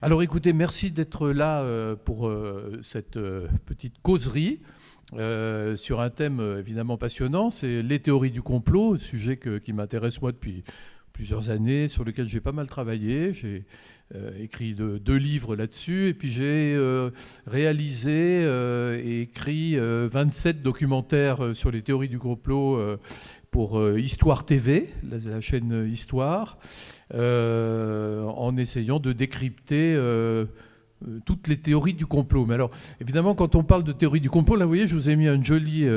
Alors écoutez, merci d'être là pour cette petite causerie sur un thème évidemment passionnant, c'est les théories du complot, sujet qui m'intéresse moi depuis plusieurs années, sur lequel j'ai pas mal travaillé. J'ai écrit deux livres là-dessus, et puis j'ai réalisé et écrit 27 documentaires sur les théories du complot pour Histoire TV, la chaîne Histoire. En essayant de décrypter toutes les théories du complot. Mais alors, évidemment, quand on parle de théorie du complot, là, vous voyez, je vous ai mis une jolie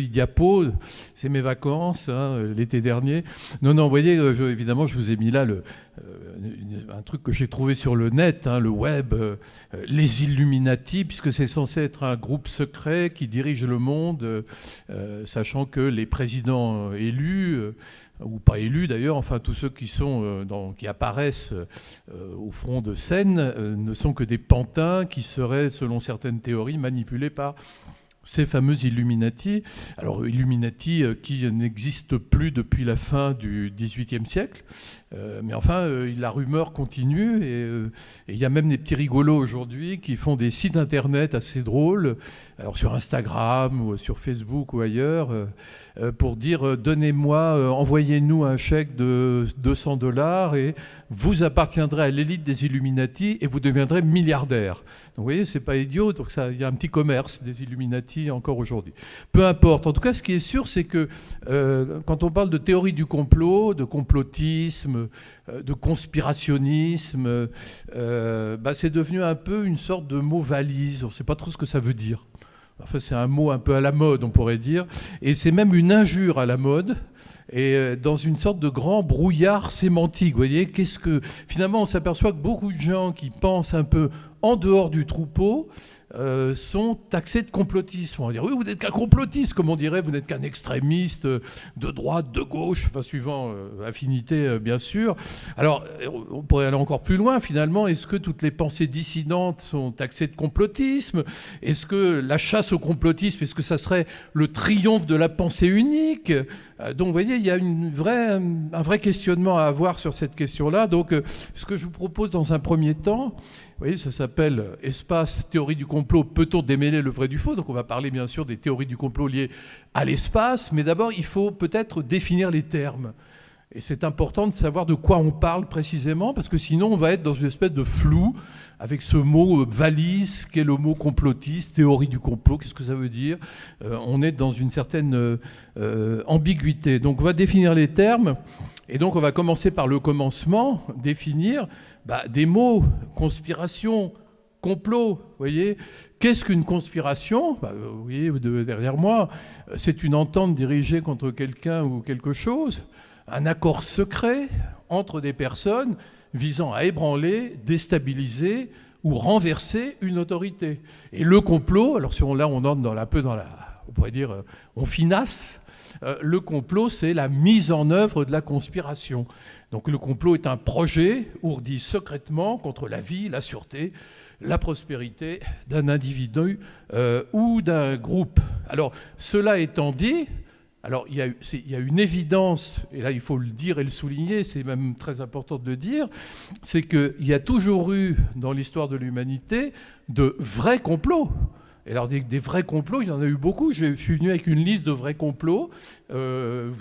diapo. C'est mes vacances, hein, l'été dernier. Non, vous voyez, évidemment, je vous ai mis là un truc que j'ai trouvé sur le net, hein, le web, les Illuminati, puisque c'est censé être un groupe secret qui dirige le monde, sachant que les présidents élus, ou pas élus d'ailleurs, enfin tous ceux qui qui apparaissent au front de scène ne sont que des pantins qui seraient, selon certaines théories, manipulés par ces fameux Illuminati. Alors Illuminati qui n'existent plus depuis la fin du XVIIIe siècle, mais enfin la rumeur continue et il y a même des petits rigolos aujourd'hui qui font des sites internet assez drôles, alors sur Instagram ou sur Facebook ou ailleurs, pour dire donnez-moi, envoyez-nous un chèque de $200 et vous appartiendrez à l'élite des Illuminati et vous deviendrez milliardaire. Donc vous voyez, c'est pas idiot, donc il y a un petit commerce des Illuminati encore aujourd'hui. Peu importe, en tout cas ce qui est sûr, c'est que quand on parle de théorie du complot, de complotisme, de conspirationnisme, c'est devenu un peu une sorte de mot valise, on ne sait pas trop ce que ça veut dire. Enfin, c'est un mot un peu à la mode, on pourrait dire, et c'est même une injure à la mode, et dans une sorte de grand brouillard sémantique. Vous voyez, finalement, on s'aperçoit que beaucoup de gens qui pensent un peu en dehors du troupeau sont taxés de complotisme. On va dire, oui, vous n'êtes qu'un complotiste, comme on dirait, vous n'êtes qu'un extrémiste de droite, de gauche, enfin, suivant affinité, bien sûr. Alors, on pourrait aller encore plus loin, finalement. Est-ce que toutes les pensées dissidentes sont taxées de complotisme? Est-ce que la chasse au complotisme, est-ce que ça serait le triomphe de la pensée unique? Donc, vous voyez, il y a un vrai questionnement à avoir sur cette question-là. Donc, ce que je vous propose dans un premier temps, vous voyez, ça s'appelle Espace, théorie du complot, peut-on démêler le vrai du faux? Donc on va parler bien sûr des théories du complot liées à l'espace, mais d'abord il faut peut-être définir les termes. Et c'est important de savoir de quoi on parle précisément, parce que sinon on va être dans une espèce de flou avec ce mot valise, qu'est le mot complotiste, théorie du complot, qu'est-ce que ça veut dire? On est dans une certaine ambiguïté. Donc on va définir les termes, et donc on va commencer par le commencement, définir des mots, conspiration, complot, vous voyez. Qu'est-ce qu'une conspiration? Vous voyez, derrière moi, c'est une entente dirigée contre quelqu'un ou quelque chose, un accord secret entre des personnes visant à ébranler, déstabiliser ou renverser une autorité. Et le complot, alors là on entre on pourrait dire, on finasse. Le complot, c'est la mise en œuvre de la conspiration. Donc le complot est un projet ourdi secrètement contre la vie, la sûreté, la prospérité d'un individu ou d'un groupe. Alors cela étant dit, alors il y a une évidence, et là il faut le dire et le souligner, c'est même très important de le dire, c'est qu'il y a toujours eu dans l'histoire de l'humanité de vrais complots. Et alors des vrais complots, il y en a eu beaucoup. Je suis venu avec une liste de vrais complots. Vous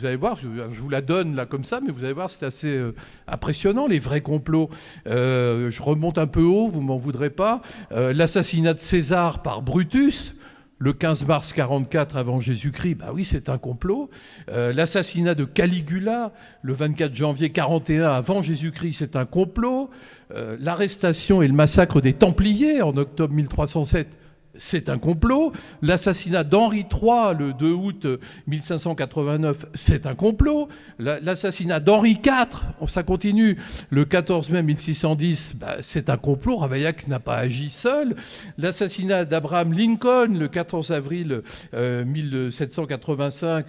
allez voir, je vous la donne là comme ça, mais vous allez voir, c'est assez impressionnant, les vrais complots. Je remonte un peu haut, vous m'en voudrez pas. L'assassinat de César par Brutus, le 15 mars 44 avant Jésus-Christ, oui, c'est un complot. L'assassinat de Caligula, le 24 janvier 41 avant Jésus-Christ, c'est un complot. L'arrestation et le massacre des Templiers en octobre 1307, c'est un complot. L'assassinat d'Henri III, le 2 août 1589, c'est un complot. L'assassinat d'Henri IV, ça continue, le 14 mai 1610, c'est un complot. Ravaillac n'a pas agi seul. L'assassinat d'Abraham Lincoln, le 14 avril 1885,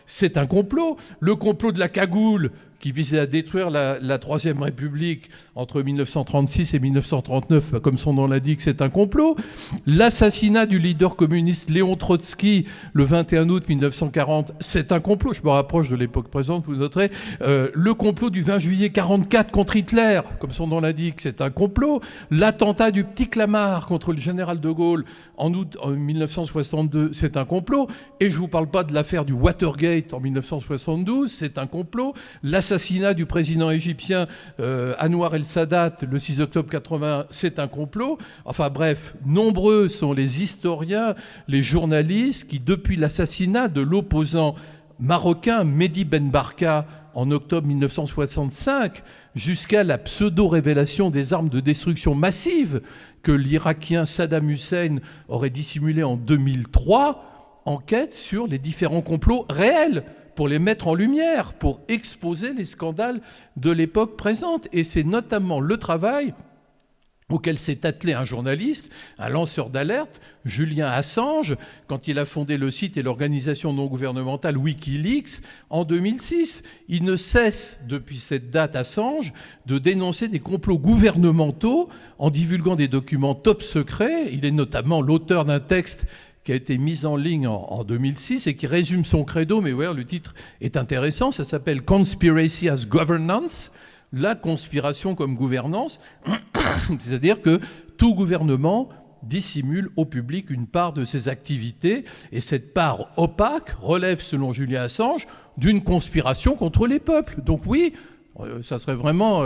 c'est un complot. Le complot de la cagoule, qui visait à détruire la Troisième République entre 1936 et 1939, comme son nom l'indique, c'est un complot. L'assassinat du leader communiste Léon Trotsky le 21 août 1940, c'est un complot. Je me rapproche de l'époque présente, vous noterez. Le complot du 20 juillet 1944 contre Hitler, comme son nom l'indique, c'est un complot. L'attentat du Petit Clamart contre le général de Gaulle en août 1962, c'est un complot. Et je ne vous parle pas de l'affaire du Watergate en 1972, c'est un complot. L'assassinat du président égyptien Anwar el-Sadat le 6 octobre 1980, c'est un complot. Enfin bref, nombreux sont les historiens, les journalistes qui, depuis l'assassinat de l'opposant marocain Mehdi Ben Barka en octobre 1965, jusqu'à la pseudo-révélation des armes de destruction massive que l'Irakien Saddam Hussein aurait dissimulé en 2003, enquête sur les différents complots réels pour les mettre en lumière, pour exposer les scandales de l'époque présente. Et c'est notamment le travail auquel s'est attelé un journaliste, un lanceur d'alerte, Julian Assange, quand il a fondé le site et l'organisation non gouvernementale Wikileaks en 2006. Il ne cesse, depuis cette date, Assange, de dénoncer des complots gouvernementaux en divulguant des documents top secrets. Il est notamment l'auteur d'un texte qui a été mis en ligne en 2006 et qui résume son credo, mais ouais, le titre est intéressant, ça s'appelle « Conspiracy as Governance », la conspiration comme gouvernance, c'est-à-dire que tout gouvernement dissimule au public une part de ses activités, et cette part opaque relève, selon Julian Assange, d'une conspiration contre les peuples. Donc oui, ça serait vraiment,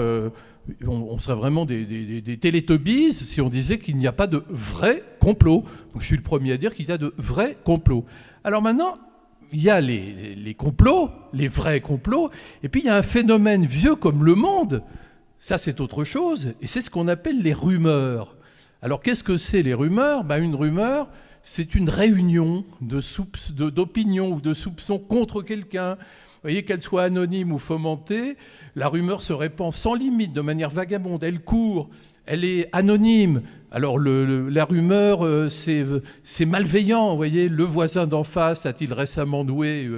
on serait vraiment des Teletubbies si on disait qu'il n'y a pas de vrai complot. Donc je suis le premier à dire qu'il y a de vrais complots. Alors maintenant, il y a les complots, les vrais complots, et puis il y a un phénomène vieux comme le monde. Ça, c'est autre chose, et c'est ce qu'on appelle les rumeurs. Alors, qu'est-ce que c'est les rumeurs ? Une rumeur, c'est une réunion d'opinions ou de soupçons contre quelqu'un. Vous voyez, qu'elle soit anonyme ou fomentée, la rumeur se répand sans limite, de manière vagabonde. Elle court, elle est anonyme. Alors la rumeur, c'est malveillant. Vous voyez, le voisin d'en face a-t-il récemment noué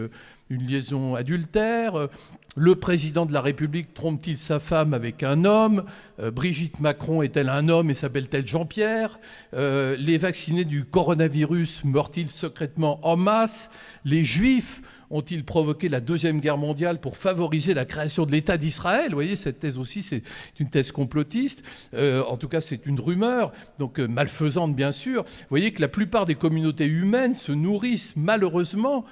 une liaison adultère ? Le président de la République trompe-t-il sa femme avec un homme ? Brigitte Macron est-elle un homme et s'appelle-t-elle Jean-Pierre ? Les vaccinés du coronavirus meurent-ils secrètement en masse ? Les Juifs ont-ils provoqué la Deuxième Guerre mondiale pour favoriser la création de l'État d'Israël ? Vous voyez, cette thèse aussi, c'est une thèse complotiste. En tout cas, c'est une rumeur, donc malfaisante, bien sûr. Vous voyez que la plupart des communautés humaines se nourrissent, malheureusement,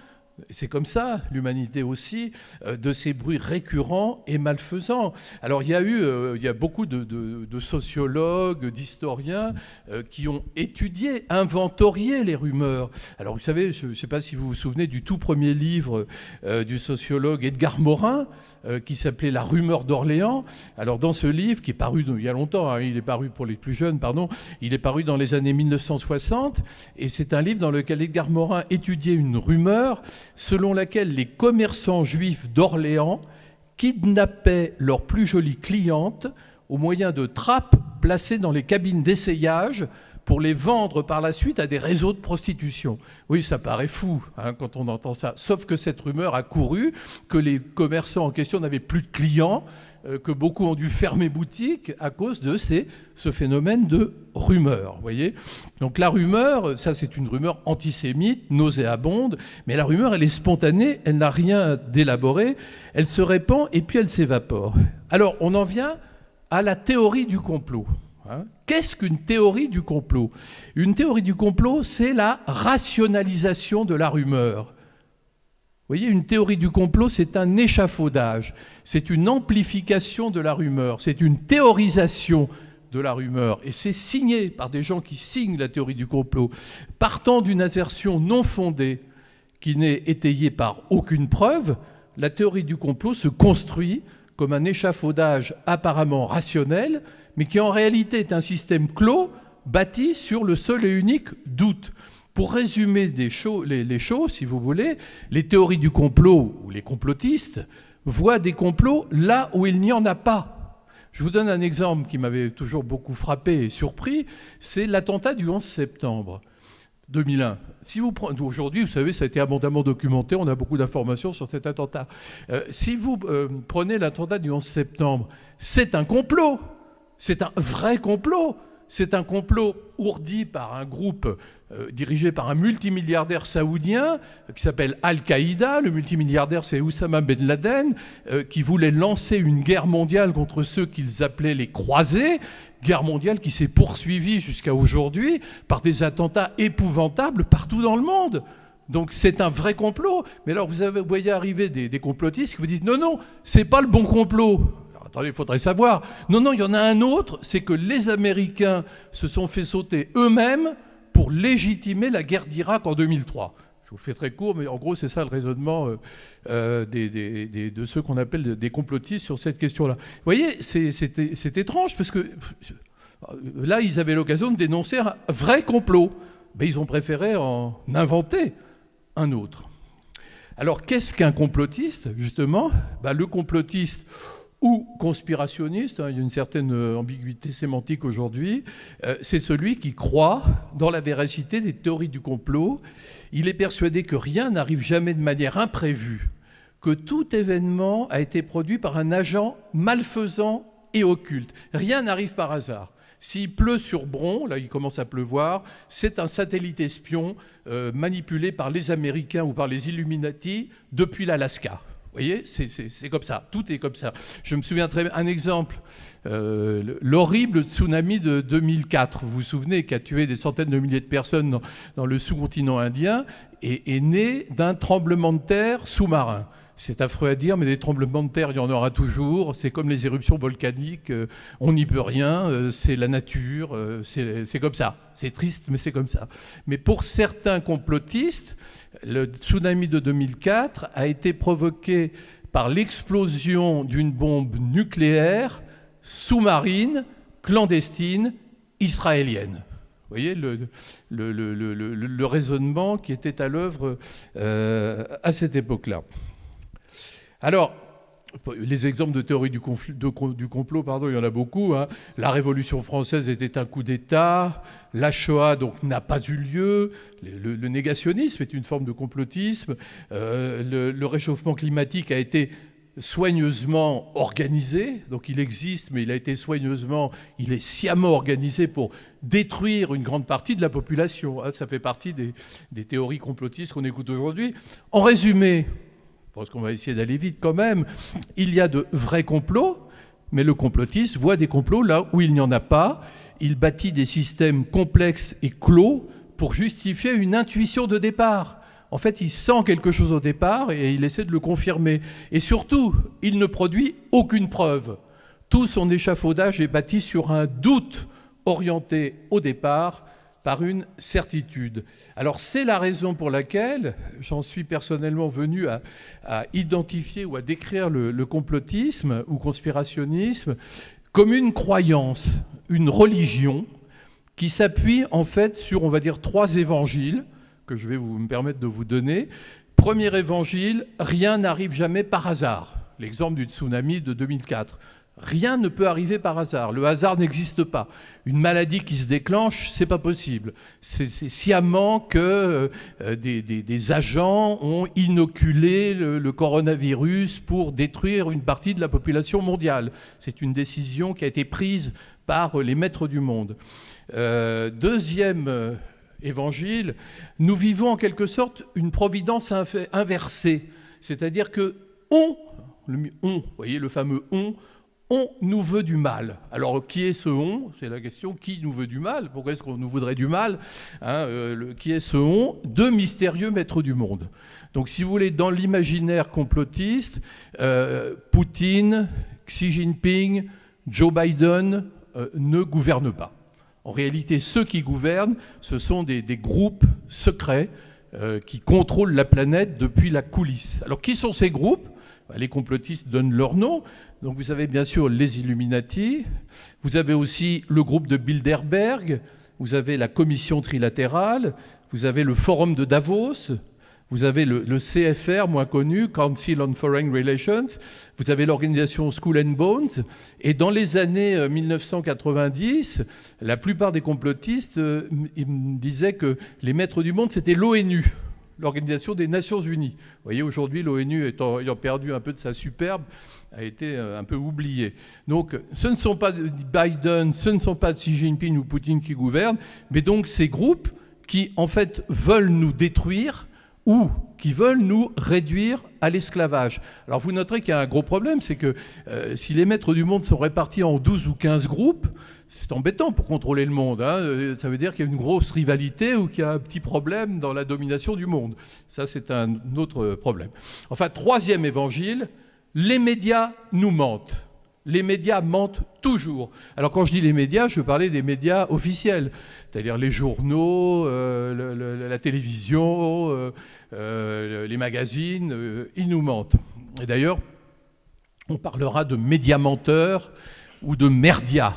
et c'est comme ça, l'humanité aussi, de ces bruits récurrents et malfaisants. Alors il y a beaucoup de sociologues, d'historiens qui ont étudié, inventorié les rumeurs. Alors vous savez, je ne sais pas si vous vous souvenez du tout premier livre du sociologue Edgar Morin, qui s'appelait « La rumeur d'Orléans ». Alors dans ce livre, qui est paru il y a longtemps, hein, il est paru pour les plus jeunes, pardon, il est paru dans les années 1960, et c'est un livre dans lequel Edgar Morin étudiait une rumeur selon laquelle les commerçants juifs d'Orléans kidnappaient leurs plus jolies clientes au moyen de trappes placées dans les cabines d'essayage pour les vendre par la suite à des réseaux de prostitution. Oui, ça paraît fou hein, quand on entend ça. Sauf que cette rumeur a couru, que les commerçants en question n'avaient plus de clients, que beaucoup ont dû fermer boutique à cause de ce phénomène de rumeur. Vous voyez ? Donc la rumeur, ça c'est une rumeur antisémite, nauséabonde, mais la rumeur, elle est spontanée, elle n'a rien d'élaboré, elle se répand et puis elle s'évapore. Alors on en vient à la théorie du complot. Qu'est-ce qu'une théorie du complot ? Une théorie du complot, c'est la rationalisation de la rumeur. Vous voyez, une théorie du complot, c'est un échafaudage, c'est une amplification de la rumeur, c'est une théorisation de la rumeur. Et c'est signé par des gens qui signent la théorie du complot, partant d'une assertion non fondée qui n'est étayée par aucune preuve. La théorie du complot se construit comme un échafaudage apparemment rationnel, mais qui en réalité est un système clos bâti sur le seul et unique doute. Pour résumer les choses, si vous voulez, les théories du complot ou les complotistes voient des complots là où il n'y en a pas. Je vous donne un exemple qui m'avait toujours beaucoup frappé et surpris, c'est l'attentat du 11 septembre. 2001. Si vous prenez aujourd'hui, vous savez, ça a été abondamment documenté, on a beaucoup d'informations sur cet attentat. Si vous prenez l'attentat du 11 septembre, c'est un complot, c'est un vrai complot. C'est un complot ourdi par un groupe dirigé par un multimilliardaire saoudien qui s'appelle Al-Qaïda. Le multimilliardaire, c'est Oussama Ben Laden, qui voulait lancer une guerre mondiale contre ceux qu'ils appelaient les croisés. Guerre mondiale qui s'est poursuivie jusqu'à aujourd'hui par des attentats épouvantables partout dans le monde. Donc c'est un vrai complot. Mais alors vous voyez arriver des complotistes qui vous disent « Non, non, c'est pas le bon complot ». Attendez, il faudrait savoir. Non, il y en a un autre, c'est que les Américains se sont fait sauter eux-mêmes pour légitimer la guerre d'Irak en 2003. Je vous fais très court, mais en gros, c'est ça le raisonnement de ceux qu'on appelle des complotistes sur cette question-là. Vous voyez, c'est étrange, parce que là, ils avaient l'occasion de dénoncer un vrai complot. Mais ils ont préféré en inventer un autre. Alors, qu'est-ce qu'un complotiste, justement ? Le complotiste ou conspirationniste, il y a une certaine ambiguïté sémantique aujourd'hui, c'est celui qui croit dans la véracité des théories du complot. Il est persuadé que rien n'arrive jamais de manière imprévue, que tout événement a été produit par un agent malfaisant et occulte. Rien n'arrive par hasard. S'il pleut sur Bron, là il commence à pleuvoir, c'est un satellite espion manipulé par les Américains ou par les Illuminati depuis l'Alaska. Vous voyez, c'est comme ça, tout est comme ça. Je me souviens très bien, un exemple, l'horrible tsunami de 2004, vous vous souvenez, qui a tué des centaines de milliers de personnes dans le sous-continent indien, est né d'un tremblement de terre sous-marin. C'est affreux à dire, mais des tremblements de terre, il y en aura toujours. C'est comme les éruptions volcaniques, on n'y peut rien, c'est la nature, c'est comme ça. C'est triste, mais c'est comme ça. Mais pour certains complotistes, le tsunami de 2004 a été provoqué par l'explosion d'une bombe nucléaire sous-marine, clandestine, israélienne. Vous voyez le raisonnement qui était à l'œuvre à cette époque-là. Alors, les exemples de théorie du complot, il y en a beaucoup. Hein. La Révolution française était un coup d'État. La Shoah, donc, n'a pas eu lieu. Le négationnisme est une forme de complotisme. Le réchauffement climatique a été soigneusement organisé. Donc, il existe, mais il est sciemment organisé pour détruire une grande partie de la population. Hein. Ça fait partie des théories complotistes qu'on écoute aujourd'hui. En résumé, parce qu'on va essayer d'aller vite quand même, il y a de vrais complots, mais le complotiste voit des complots là où il n'y en a pas. Il bâtit des systèmes complexes et clos pour justifier une intuition de départ. En fait, il sent quelque chose au départ et il essaie de le confirmer. Et surtout, il ne produit aucune preuve. Tout son échafaudage est bâti sur un doute orienté au départ par une certitude. Alors c'est la raison pour laquelle j'en suis personnellement venu à identifier ou à décrire le complotisme ou conspirationnisme comme une croyance, une religion qui s'appuie en fait sur, on va dire, 3 évangiles que je vais me permettre de vous donner. Premier évangile, rien n'arrive jamais par hasard. L'exemple du tsunami de 2004. Rien ne peut arriver par hasard. Le hasard n'existe pas. Une maladie qui se déclenche, c'est pas possible. C'est sciemment que des agents ont inoculé le coronavirus pour détruire une partie de la population mondiale. C'est une décision qui a été prise par les maîtres du monde. Deuxième évangile, nous vivons en quelque sorte une providence inversée. C'est-à-dire que vous voyez le fameux on nous veut du mal. Alors, qui est ce on ? C'est la question. Qui nous veut du mal ? Pourquoi est-ce qu'on nous voudrait du mal ? Qui est ce on ? 2 mystérieux maîtres du monde. Donc, si vous voulez, dans l'imaginaire complotiste, Poutine, Xi Jinping, Joe Biden ne gouvernent pas. En réalité, ceux qui gouvernent, ce sont des groupes secrets qui contrôlent la planète depuis la coulisse. Alors, qui sont ces groupes ? Les complotistes donnent leur nom. Donc vous avez bien sûr les Illuminati, vous avez aussi le groupe de Bilderberg, vous avez la commission trilatérale, vous avez le forum de Davos, vous avez le CFR, moins connu, Council on Foreign Relations, vous avez l'organisation Skull and Bones, et dans les années 1990, la plupart des complotistes ils me disaient que les maîtres du monde, c'était l'ONU, l'Organisation des Nations Unies. Vous voyez, aujourd'hui, l'ONU ayant perdu un peu de sa superbe, a été un peu oubliée. Donc, ce ne sont pas Biden, ce ne sont pas Xi Jinping ou Poutine qui gouvernent, mais donc ces groupes qui, en fait, veulent nous détruire ou qui veulent nous réduire à l'esclavage. Alors, vous noterez qu'il y a un gros problème, c'est que si les maîtres du monde sont répartis en 12 ou 15 groupes, c'est embêtant pour contrôler le monde. Hein. Ça veut dire qu'il y a une grosse rivalité ou qu'il y a un petit problème dans la domination du monde. Ça, c'est un autre problème. Enfin, troisième évangile, les médias nous mentent. Les médias mentent toujours. Alors quand je dis les médias, je veux parler des médias officiels, c'est-à-dire les journaux, la télévision, les magazines, ils nous mentent. Et d'ailleurs, on parlera de médias menteurs ou de merdias.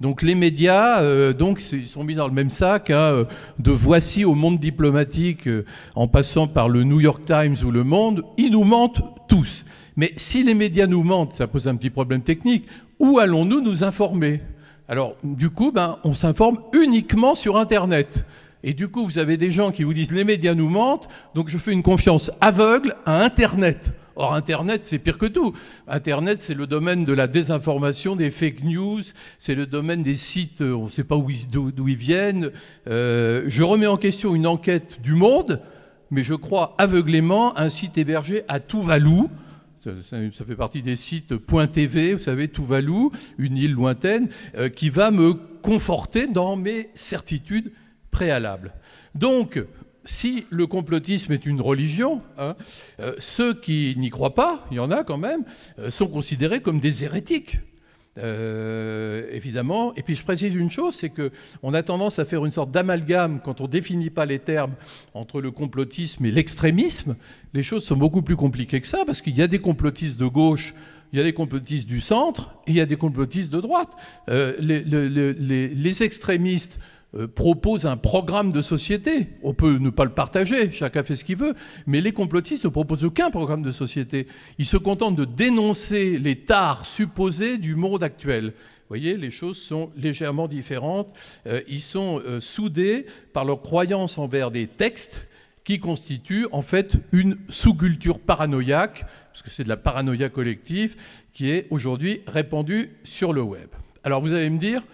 Donc les médias, ils sont mis dans le même sac, hein, de Voici au Monde diplomatique, en passant par le New York Times ou Le Monde, ils nous mentent tous. Mais si les médias nous mentent, ça pose un petit problème technique, où allons-nous nous informer ? Alors, du coup, on s'informe uniquement sur Internet. Et du coup, vous avez des gens qui vous disent « les médias nous mentent, donc je fais une confiance aveugle à Internet ». Or, Internet, c'est pire que tout. Internet, c'est le domaine de la désinformation, des fake news, c'est le domaine des sites, on ne sait pas d'où ils viennent. Je remets en question une enquête du Monde, mais je crois aveuglément un site hébergé à Tuvalu. Ça fait partie des sites .tv, vous savez, Tuvalu, une île lointaine, qui va me conforter dans mes certitudes préalables. Donc, si le complotisme est une religion, hein, ceux qui n'y croient pas, il y en a quand même, sont considérés comme des hérétiques. Évidemment. Et puis je précise une chose, c'est qu'on a tendance à faire une sorte d'amalgame quand on ne définit pas les termes entre le complotisme et l'extrémisme. Les choses sont beaucoup plus compliquées que ça, parce qu'il y a des complotistes de gauche, il y a des complotistes du centre, et il y a des complotistes de droite. Les extrémistes propose un programme de société. On peut ne pas le partager, chacun fait ce qu'il veut, mais les complotistes ne proposent aucun programme de société. Ils se contentent de dénoncer les tares supposées du monde actuel. Vous voyez, les choses sont légèrement différentes. Ils sont soudés par leur croyance envers des textes qui constituent en fait une sous-culture paranoïaque, parce que c'est de la paranoïa collective qui est aujourd'hui répandue sur le web. Alors vous allez me dire...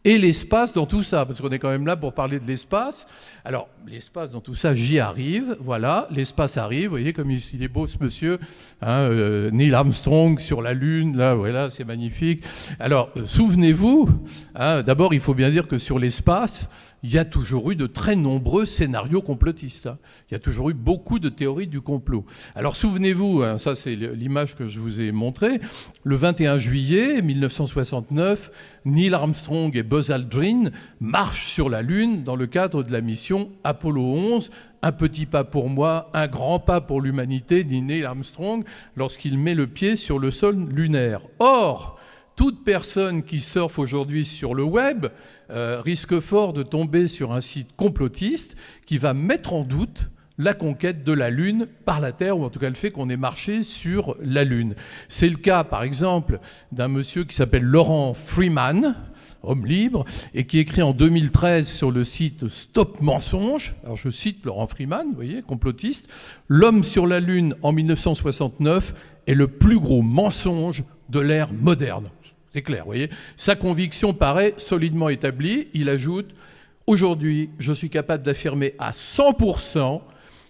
Et l'espace dans tout ça, parce qu'on est quand même là pour parler de l'espace. Alors, l'espace dans tout ça, j'y arrive, voilà, l'espace arrive, vous voyez comme il est beau ce monsieur, hein, Neil Armstrong sur la Lune, là, voilà, c'est magnifique. Alors, souvenez-vous, hein, d'abord, il faut bien dire que sur l'espace, il y a toujours eu de très nombreux scénarios complotistes. Hein. Il y a toujours eu beaucoup de théories du complot. Alors souvenez-vous, hein, ça c'est l'image que je vous ai montrée, le 21 juillet 1969, Neil Armstrong et Buzz Aldrin marchent sur la Lune dans le cadre de la mission Apollo 11. Un petit pas pour moi, un grand pas pour l'humanité, dit Neil Armstrong, lorsqu'il met le pied sur le sol lunaire. Or, toute personne qui surfe aujourd'hui sur le web risque fort de tomber sur un site complotiste qui va mettre en doute la conquête de la Lune par la Terre, ou en tout cas le fait qu'on ait marché sur la Lune. C'est le cas, par exemple, d'un monsieur qui s'appelle Laurent Freeman, homme libre, et qui écrit en 2013 sur le site Stop Mensonge, alors je cite Laurent Freeman, vous voyez, complotiste, « L'homme sur la Lune en 1969 est le plus gros mensonge de l'ère moderne ». C'est clair, vous voyez. Sa conviction paraît solidement établie. Il ajoute « Aujourd'hui, je suis capable d'affirmer à 100%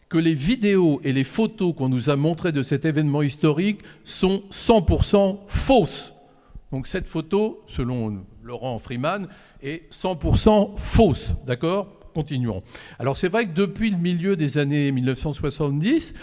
que les vidéos et les photos qu'on nous a montrées de cet événement historique sont 100% fausses. » Donc cette photo, selon Laurent Freeman, est 100% fausse. D'accord ? Continuons. Alors c'est vrai que depuis le milieu des années 1970,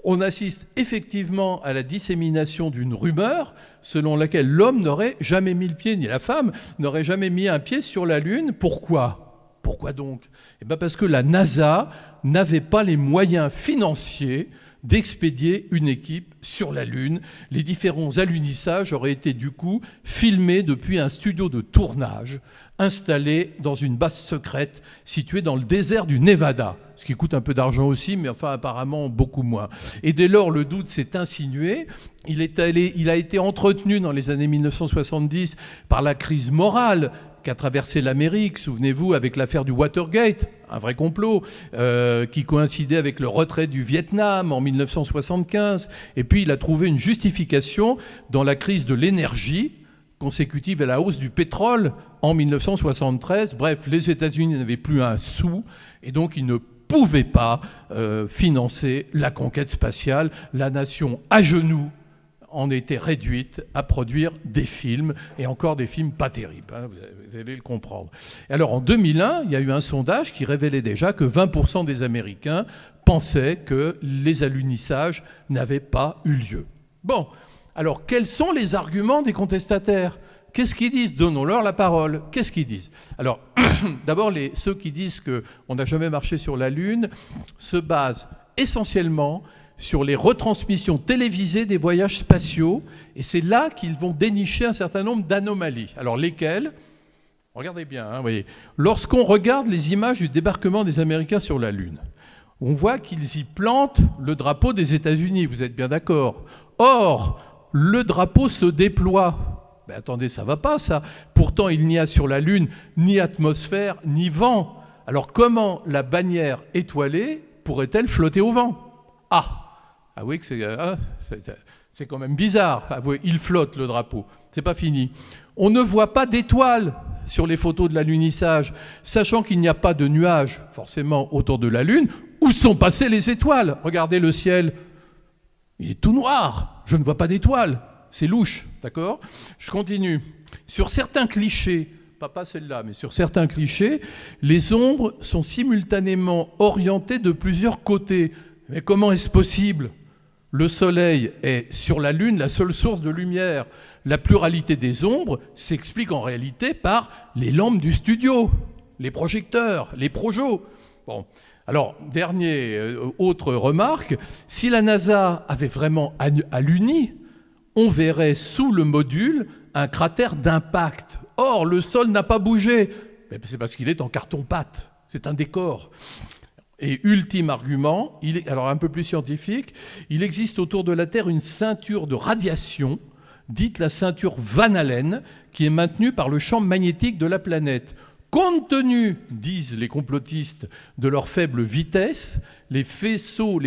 on assiste effectivement à la dissémination d'une rumeur selon laquelle l'homme n'aurait jamais mis le pied, ni la femme, n'aurait jamais mis un pied sur la Lune. Pourquoi ? Pourquoi donc ? Eh bien parce que la NASA n'avait pas les moyens financiers d'expédier une équipe sur la Lune. Les différents alunissages auraient été du coup filmés depuis un studio de tournage installé dans une base secrète située dans le désert du Nevada, ce qui coûte un peu d'argent aussi, mais enfin apparemment beaucoup moins. Et dès lors, le doute s'est insinué. Il a été entretenu dans les années 1970 par la crise morale qu'a traversé l'Amérique, souvenez-vous, avec l'affaire du Watergate, un vrai complot, qui coïncidait avec le retrait du Vietnam en 1975. Et puis il a trouvé une justification dans la crise de l'énergie, consécutive à la hausse du pétrole en 1973. Bref, les États-Unis n'avaient plus un sou, et donc ils ne pouvaient pas financer la conquête spatiale. La nation à genoux en était réduite à produire des films, et encore des films pas terribles, hein, vous allez le comprendre. Alors en 2001, il y a eu un sondage qui révélait déjà que 20% des Américains pensaient que les alunissages n'avaient pas eu lieu. Bon, alors quels sont les arguments des contestataires ? Qu'est-ce qu'ils disent ? Donnons-leur la parole. Qu'est-ce qu'ils disent ? Alors, d'abord, ceux qui disent qu'on n'a jamais marché sur la Lune se basent essentiellement sur les retransmissions télévisées des voyages spatiaux, et c'est là qu'ils vont dénicher un certain nombre d'anomalies. Alors lesquelles ? Regardez bien, hein, voyez. Lorsqu'on regarde les images du débarquement des Américains sur la Lune, on voit qu'ils y plantent le drapeau des États-Unis, vous êtes bien d'accord ? Or, le drapeau se déploie. Ben attendez, ça va pas ça. Pourtant, il n'y a sur la Lune ni atmosphère, ni vent. Alors comment la bannière étoilée pourrait-elle flotter au vent ? Ah oui, que c'est quand même bizarre. Avouez, il flotte le drapeau. C'est pas fini. On ne voit pas d'étoiles sur les photos de l'alunissage, sachant qu'il n'y a pas de nuages forcément autour de la Lune. Où sont passées les étoiles ? Regardez le ciel. Il est tout noir. Je ne vois pas d'étoiles. C'est louche, d'accord ? Je continue. Sur certains clichés, pas celle-là, mais sur certains clichés, les ombres sont simultanément orientées de plusieurs côtés. Mais comment est-ce possible ? Le Soleil est, sur la Lune, la seule source de lumière. La pluralité des ombres s'explique en réalité par les lampes du studio, les projecteurs, les projos. Bon. Alors, autre remarque, si la NASA avait vraiment aluni, on verrait sous le module un cratère d'impact. Or, le sol n'a pas bougé. Mais c'est parce qu'il est en carton-pâte. C'est un décor. Et ultime argument, alors un peu plus scientifique, il existe autour de la Terre une ceinture de radiation, dite la ceinture Van Allen, qui est maintenue par le champ magnétique de la planète. Compte tenu, disent les complotistes, de leur faible vitesse, les vaisseaux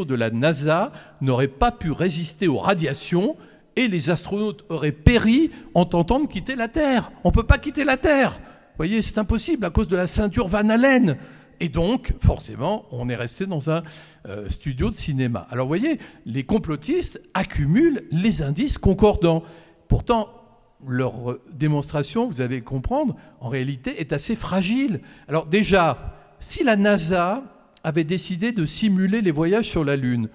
de la NASA n'auraient pas pu résister aux radiations et les astronautes auraient péri en tentant de quitter la Terre. On ne peut pas quitter la Terre. Vous voyez, c'est impossible à cause de la ceinture Van Allen. Et donc, forcément, on est resté dans un studio de cinéma. Alors, vous voyez, les complotistes accumulent les indices concordants. Pourtant, leur démonstration, vous allez comprendre, en réalité, est assez fragile. Alors déjà, si la NASA avait décidé de simuler les voyages sur la Lune,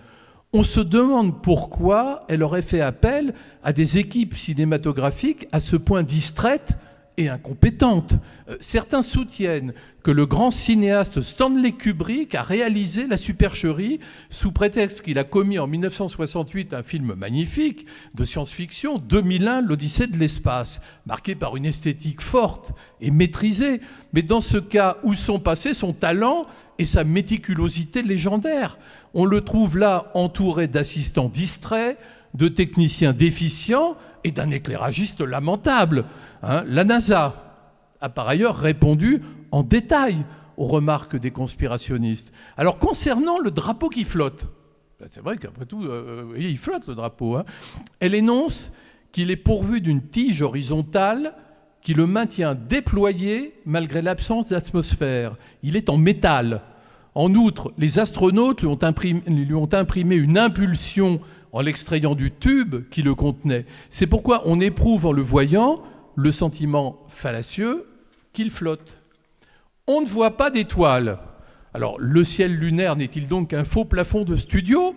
on se demande pourquoi elle aurait fait appel à des équipes cinématographiques à ce point distraites et incompétente. Certains soutiennent que le grand cinéaste Stanley Kubrick a réalisé la supercherie sous prétexte qu'il a commis en 1968 un film magnifique de science-fiction, 2001, l'Odyssée de l'espace, marqué par une esthétique forte et maîtrisée. Mais dans ce cas, où sont passés son talent et sa méticulosité légendaire ? On le trouve là entouré d'assistants distraits, de techniciens déficients et d'un éclairagiste lamentable. La NASA a par ailleurs répondu en détail aux remarques des conspirationnistes. Alors concernant le drapeau qui flotte, c'est vrai qu'après tout, il flotte le drapeau, elle énonce qu'il est pourvu d'une tige horizontale qui le maintient déployé malgré l'absence d'atmosphère. Il est en métal. En outre, les astronautes lui ont imprimé une impulsion en l'extrayant du tube qui le contenait. C'est pourquoi on éprouve en le voyant le sentiment fallacieux qu'il flotte. On ne voit pas d'étoiles. Alors, le ciel lunaire n'est-il donc qu'un faux plafond de studio ?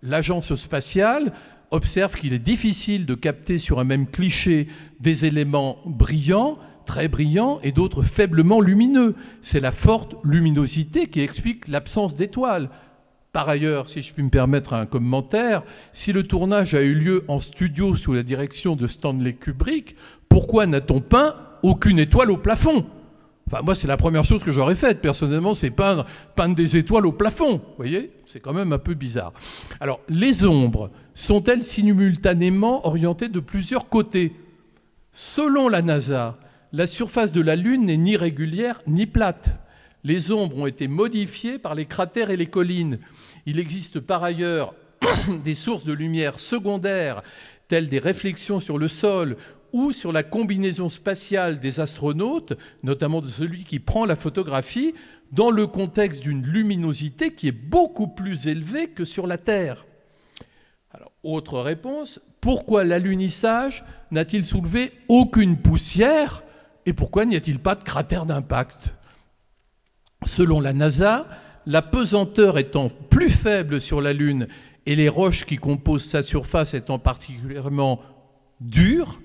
L'agence spatiale observe qu'il est difficile de capter sur un même cliché des éléments brillants, très brillants, et d'autres faiblement lumineux. C'est la forte luminosité qui explique l'absence d'étoiles. Par ailleurs, si je puis me permettre un commentaire, si le tournage a eu lieu en studio sous la direction de Stanley Kubrick, pourquoi n'a-t-on peint aucune étoile au plafond ? Enfin, moi, c'est la première chose que j'aurais faite, personnellement, c'est peindre des étoiles au plafond. Vous voyez ? C'est quand même un peu bizarre. Alors, les ombres sont-elles simultanément orientées de plusieurs côtés ? Selon la NASA, la surface de la Lune n'est ni régulière ni plate. Les ombres ont été modifiées par les cratères et les collines. Il existe par ailleurs des sources de lumière secondaires, telles des réflexions sur le sol ou sur la combinaison spatiale des astronautes, notamment de celui qui prend la photographie, dans le contexte d'une luminosité qui est beaucoup plus élevée que sur la Terre. Alors, autre réponse, pourquoi l'alunissage n'a-t-il soulevé aucune poussière et pourquoi n'y a-t-il pas de cratère d'impact ? Selon la NASA, la pesanteur étant plus faible sur la Lune et les roches qui composent sa surface étant particulièrement dures,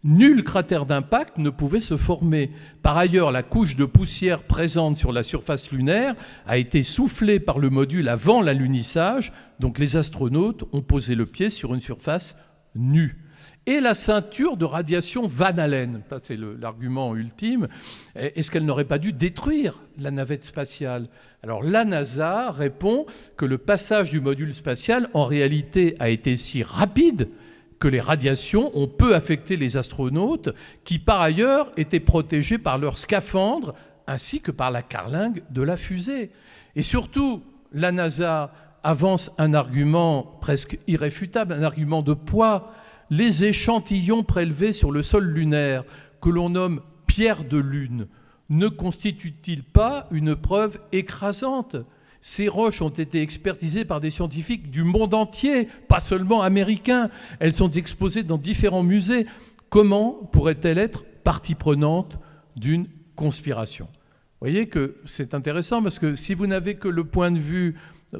nul cratère d'impact ne pouvait se former. Par ailleurs, la couche de poussière présente sur la surface lunaire a été soufflée par le module avant l'alunissage, donc les astronautes ont posé le pied sur une surface nue. Et la ceinture de radiation Van Allen, ça c'est l'argument ultime, est-ce qu'elle n'aurait pas dû détruire la navette spatiale ? Alors la NASA répond que le passage du module spatial en réalité a été si rapide que les radiations ont peu affecté les astronautes qui par ailleurs étaient protégés par leur scaphandre ainsi que par la carlingue de la fusée. Et surtout, la NASA avance un argument presque irréfutable, un argument de poids. Les échantillons prélevés sur le sol lunaire, que l'on nomme pierres de lune, ne constituent-ils pas une preuve écrasante ? Ces roches ont été expertisées par des scientifiques du monde entier, pas seulement américains. Elles sont exposées dans différents musées. Comment pourraient-elles être partie prenante d'une conspiration ? Vous voyez que c'est intéressant parce que si vous n'avez que le point de vue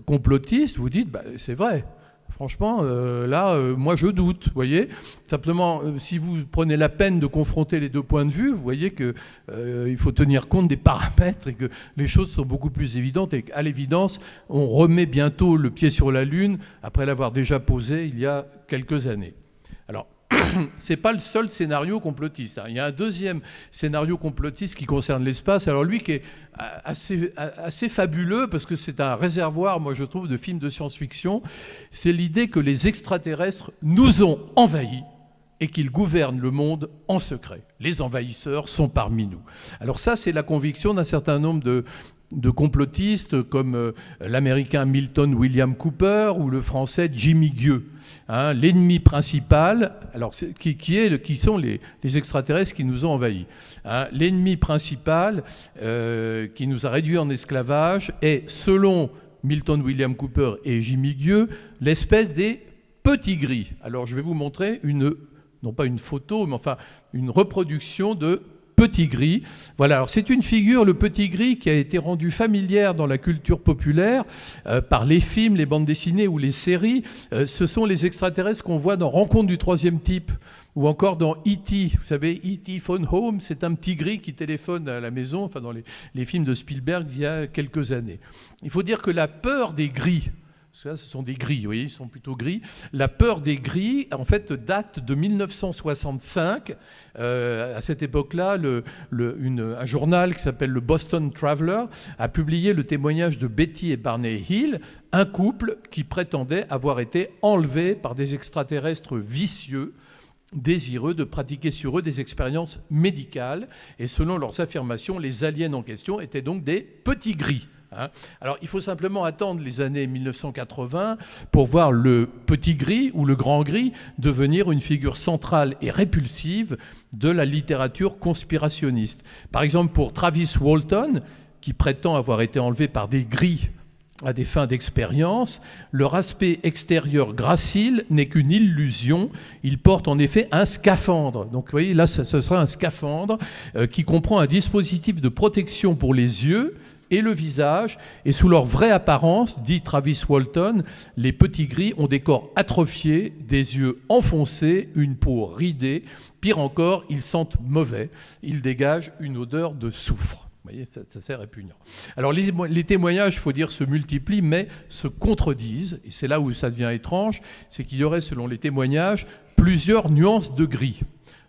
complotiste, vous dites c'est vrai. Franchement, moi je doute, vous voyez. Simplement, si vous prenez la peine de confronter les deux points de vue, vous voyez qu'il faut tenir compte des paramètres et que les choses sont beaucoup plus évidentes et qu'à l'évidence, on remet bientôt le pied sur la Lune après l'avoir déjà posé il y a quelques années. Alors, ce n'est pas le seul scénario complotiste. Il y a un deuxième scénario complotiste qui concerne l'espace. Alors lui qui est assez fabuleux parce que c'est un réservoir, moi je trouve, de films de science-fiction. C'est l'idée que les extraterrestres nous ont envahis et qu'ils gouvernent le monde en secret. Les envahisseurs sont parmi nous. Alors ça, c'est la conviction d'un certain nombre de complotistes comme l'américain Milton William Cooper ou le français Jimmy Gueux. L'ennemi principal, alors qui sont les extraterrestres qui nous ont envahis. L'ennemi principal qui nous a réduits en esclavage est, selon Milton William Cooper et Jimmy Gueux, l'espèce des petits gris. Alors je vais vous montrer non pas une photo, mais enfin une reproduction de petit gris. Voilà, alors c'est une figure, le petit gris, qui a été rendue familière dans la culture populaire par les films, les bandes dessinées ou les séries. Ce sont les extraterrestres qu'on voit dans Rencontre du troisième type ou encore dans E.T. Vous savez, E.T. Phone Home, c'est un petit gris qui téléphone à la maison, enfin dans les films de Spielberg il y a quelques années. Il faut dire que la peur des gris, ça, ce sont des gris, vous voyez, ils sont plutôt gris. La peur des gris, en fait, date de 1965. À cette époque-là, un journal qui s'appelle le Boston Traveler a publié le témoignage de Betty et Barney Hill, un couple qui prétendait avoir été enlevé par des extraterrestres vicieux, désireux de pratiquer sur eux des expériences médicales. Et selon leurs affirmations, les aliens en question étaient donc des petits gris. Alors, il faut simplement attendre les années 1980 pour voir le petit gris ou le grand gris devenir une figure centrale et répulsive de la littérature conspirationniste. Par exemple, pour Travis Walton, qui prétend avoir été enlevé par des gris à des fins d'expérience, leur aspect extérieur gracile n'est qu'une illusion. Il porte en effet un scaphandre. Donc vous voyez, là, ce sera un scaphandre qui comprend un dispositif de protection pour les yeux et le visage, et sous leur vraie apparence, dit Travis Walton, les petits gris ont des corps atrophiés, des yeux enfoncés, une peau ridée. Pire encore, ils sentent mauvais, ils dégagent une odeur de soufre. Vous voyez, ça c'est répugnant. Alors les témoignages, il faut dire, se multiplient, mais se contredisent. Et c'est là où ça devient étrange, c'est qu'il y aurait, selon les témoignages, plusieurs nuances de gris.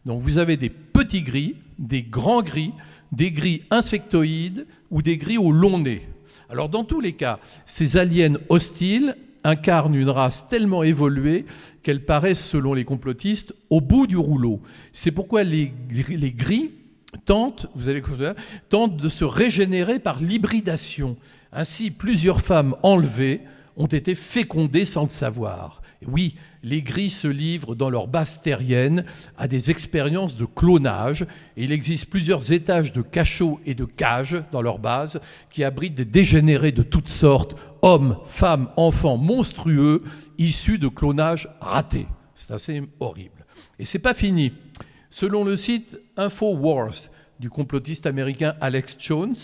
Donc vous avez des petits gris, des grands gris, des gris insectoïdes ou des gris au long nez. Alors dans tous les cas, ces aliens hostiles incarnent une race tellement évoluée qu'elle paraît, selon les complotistes, au bout du rouleau. C'est pourquoi les gris tentent de se régénérer par l'hybridation. Ainsi, plusieurs femmes enlevées ont été fécondées sans le savoir. Et oui, les gris se livrent dans leur base terrienne à des expériences de clonage. Et il existe plusieurs étages de cachots et de cages dans leur base qui abritent des dégénérés de toutes sortes, hommes, femmes, enfants monstrueux, issus de clonage raté. C'est assez horrible. Et c'est pas fini. Selon le site InfoWars du complotiste américain Alex Jones,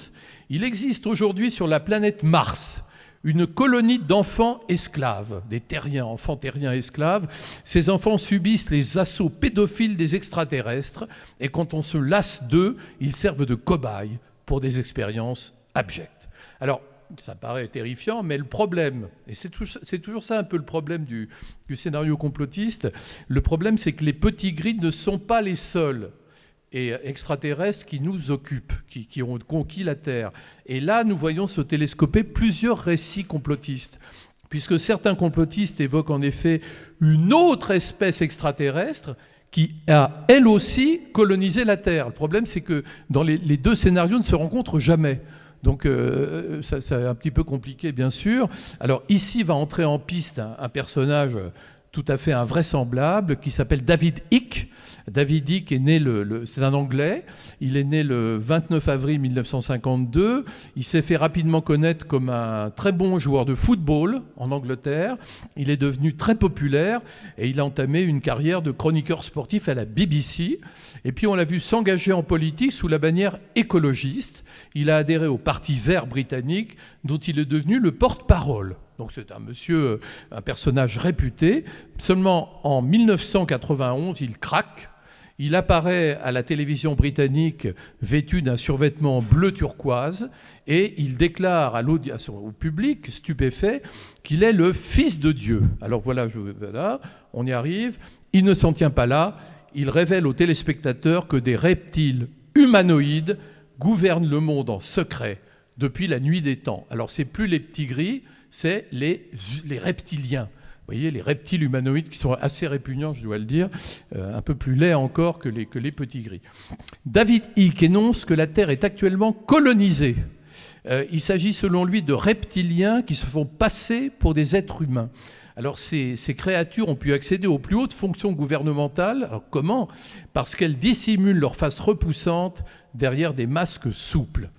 il existe aujourd'hui sur la planète Mars une colonie d'enfants esclaves, des terriens, enfants terriens esclaves. Ces enfants subissent les assauts pédophiles des extraterrestres et quand on se lasse d'eux, ils servent de cobayes pour des expériences abjectes. Alors, ça paraît terrifiant, mais le problème, et c'est toujours ça un peu le problème du scénario complotiste, le problème c'est que les petits gris ne sont pas les seuls et extraterrestres qui nous occupent, qui ont conquis la Terre. Et là, nous voyons se télescoper plusieurs récits complotistes, puisque certains complotistes évoquent en effet une autre espèce extraterrestre qui a, elle aussi, colonisé la Terre. Le problème, c'est que dans les deux scénarios ne se rencontrent jamais. Donc, c'est un petit peu compliqué, bien sûr. Alors, ici va entrer en piste un personnage tout à fait invraisemblable qui s'appelle David Icke. David Icke est né, c'est un Anglais, il est né le 29 avril 1952. Il s'est fait rapidement connaître comme un très bon joueur de football en Angleterre. Il est devenu très populaire et il a entamé une carrière de chroniqueur sportif à la BBC. Et puis on l'a vu s'engager en politique sous la bannière écologiste. Il a adhéré au Parti vert britannique dont il est devenu le porte-parole. Donc c'est un monsieur, un personnage réputé. Seulement en 1991, il craque. Il apparaît à la télévision britannique vêtu d'un survêtement bleu turquoise et il déclare au public, stupéfait, qu'il est le Fils de Dieu. Alors voilà, on y arrive. Il ne s'en tient pas là. Il révèle aux téléspectateurs que des reptiles humanoïdes gouvernent le monde en secret depuis la nuit des temps. Alors c'est plus les petits gris, c'est les reptiliens. Vous voyez, les reptiles humanoïdes qui sont assez répugnants, je dois le dire, un peu plus laids encore que les petits gris. David Icke énonce que la Terre est actuellement colonisée. Il s'agit selon lui de reptiliens qui se font passer pour des êtres humains. Alors ces créatures ont pu accéder aux plus hautes fonctions gouvernementales. Alors comment ? Parce qu'elles dissimulent leur face repoussante derrière des masques souples.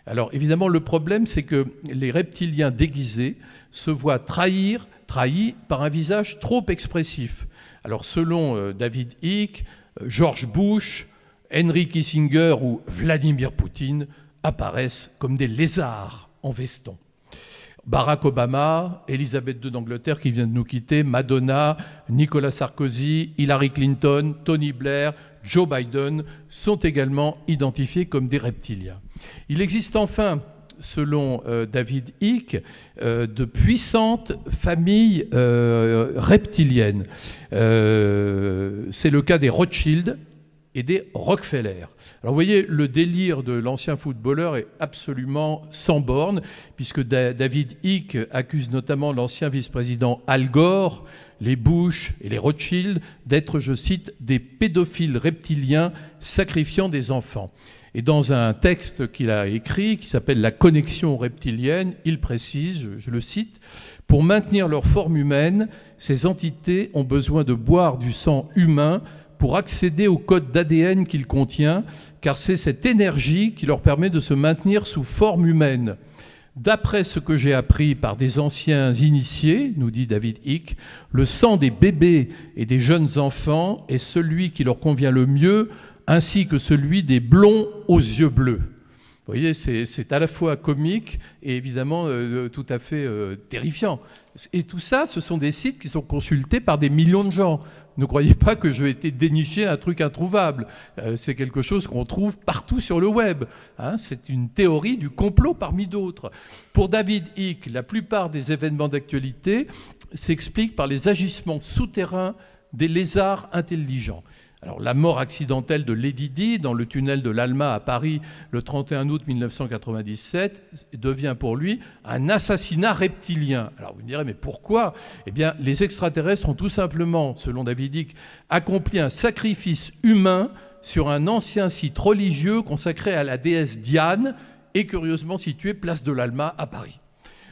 Alors évidemment, le problème, c'est que les reptiliens déguisés se voient trahis par un visage trop expressif. Alors selon David Icke, George Bush, Henry Kissinger ou Vladimir Poutine apparaissent comme des lézards en veston. Barack Obama, Elisabeth II d'Angleterre qui vient de nous quitter, Madonna, Nicolas Sarkozy, Hillary Clinton, Tony Blair, Joe Biden sont également identifiés comme des reptiliens. Il existe enfin, selon David Icke, de puissantes familles reptiliennes. C'est le cas des Rothschild et des Rockefeller. Alors vous voyez, le délire de l'ancien footballeur est absolument sans borne, puisque David Icke accuse notamment l'ancien vice-président Al Gore, les Bush et les Rothschild d'être, je cite, des pédophiles reptiliens sacrifiant des enfants. Et dans un texte qu'il a écrit, qui s'appelle « La connexion reptilienne », il précise, je le cite, « Pour maintenir leur forme humaine, ces entités ont besoin de boire du sang humain pour accéder au code d'ADN qu'il contient, car c'est cette énergie qui leur permet de se maintenir sous forme humaine. D'après ce que j'ai appris par des anciens initiés, nous dit David Icke, le sang des bébés et des jeunes enfants est celui qui leur convient le mieux, ainsi que celui des blonds aux yeux bleus. » Vous voyez, c'est à la fois comique et évidemment tout à fait terrifiant. Et tout ça, ce sont des sites qui sont consultés par des millions de gens. Ne croyez pas que je vais été dénicher un truc introuvable. C'est quelque chose qu'on trouve partout sur le web. Hein, c'est une théorie du complot parmi d'autres. Pour David Icke, la plupart des événements d'actualité s'expliquent par les agissements souterrains des lézards intelligents. Alors, la mort accidentelle de Lady Di dans le tunnel de l'Alma à Paris le 31 août 1997 devient pour lui un assassinat reptilien. Alors vous me direz, mais pourquoi ? Eh bien, les extraterrestres ont tout simplement, selon David Icke, accompli un sacrifice humain sur un ancien site religieux consacré à la déesse Diane et curieusement situé place de l'Alma à Paris.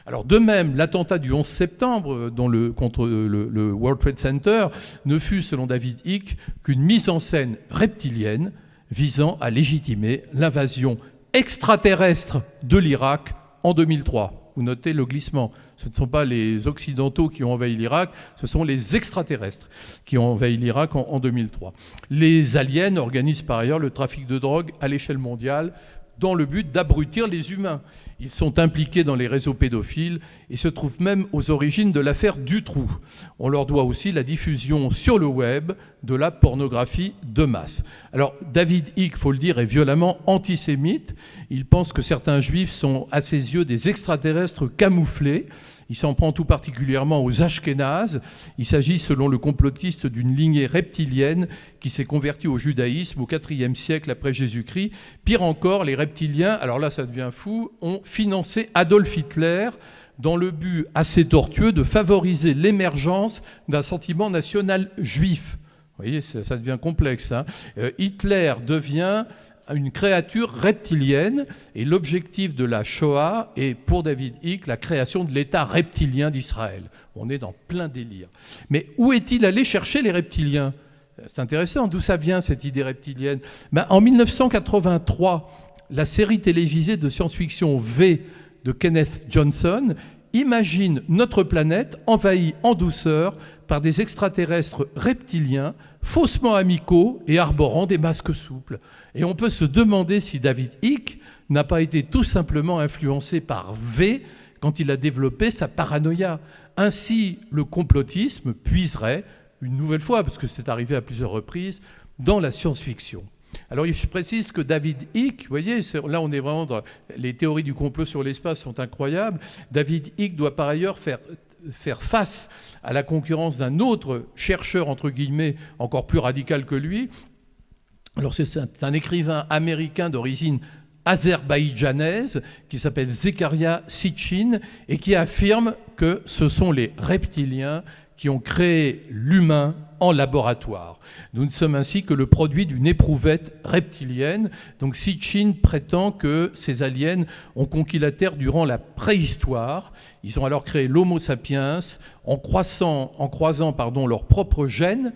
Alors de même, l'attentat du 11 septembre contre le World Trade Center ne fut, selon David Icke, qu'une mise en scène reptilienne visant à légitimer l'invasion extraterrestre de l'Irak en 2003. Vous notez le glissement. Ce ne sont pas les Occidentaux qui ont envahi l'Irak, ce sont les extraterrestres qui ont envahi l'Irak en 2003. Les aliens organisent par ailleurs le trafic de drogue à l'échelle mondiale dans le but d'abrutir les humains. Ils sont impliqués dans les réseaux pédophiles et se trouvent même aux origines de l'affaire Dutroux. On leur doit aussi la diffusion sur le web de la pornographie de masse. Alors, David Icke, il faut le dire, est violemment antisémite. Il pense que certains juifs sont, à ses yeux, des extraterrestres camouflés. Il s'en prend tout particulièrement aux Ashkénazes. Il s'agit, selon le complotiste, d'une lignée reptilienne qui s'est convertie au judaïsme au IVe siècle après Jésus-Christ. Pire encore, les reptiliens, alors là ça devient fou, ont financé Adolf Hitler dans le but assez tortueux de favoriser l'émergence d'un sentiment national juif. Vous voyez, ça devient complexe. Hein. Hitler devient une créature reptilienne et l'objectif de la Shoah est, pour David Icke, la création de l'État reptilien d'Israël. On est dans plein délire. Mais où est-il allé chercher les reptiliens ? C'est intéressant, d'où ça vient cette idée reptilienne ? En 1983, la série télévisée de science-fiction V de Kenneth Johnson imagine notre planète envahie en douceur par des extraterrestres reptiliens, faussement amicaux et arborant des masques souples. Et on peut se demander si David Icke n'a pas été tout simplement influencé par V quand il a développé sa paranoïa. Ainsi, le complotisme puiserait, une nouvelle fois, parce que c'est arrivé à plusieurs reprises, dans la science-fiction. Alors, je précise que David Icke, vous voyez, là on est vraiment dans les théories du complot sur l'espace sont incroyables. David Icke doit par ailleurs faire face à la concurrence d'un autre chercheur, entre guillemets, encore plus radical que lui. Alors c'est un écrivain américain d'origine azerbaïdjanaise qui s'appelle Zecharia Sitchin et qui affirme que ce sont les reptiliens qui ont créé l'humain en laboratoire. Nous ne sommes ainsi que le produit d'une éprouvette reptilienne. Donc Sitchin prétend que ces aliens ont conquis la Terre durant la préhistoire. Ils ont alors créé l'Homo sapiens en croisant leurs propres gènes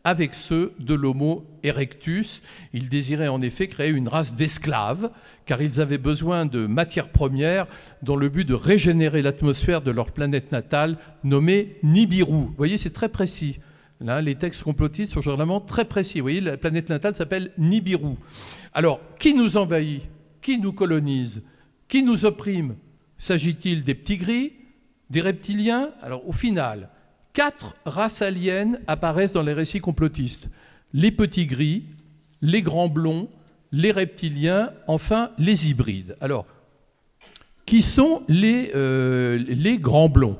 avec ceux de l'Homo erectus. Ils désiraient en effet créer une race d'esclaves, car ils avaient besoin de matières premières dans le but de régénérer l'atmosphère de leur planète natale, nommée Nibiru. Vous voyez, c'est très précis. Là, les textes complotistes sont généralement très précis. Vous voyez, la planète natale s'appelle Nibiru. Alors, qui nous envahit ? Qui nous colonise ? Qui nous opprime ? S'agit-il des petits gris ? Des reptiliens ? Alors, au final, 4 races aliens apparaissent dans les récits complotistes. Les petits gris, les grands blonds, les reptiliens, enfin les hybrides. Alors, qui sont les grands blonds ?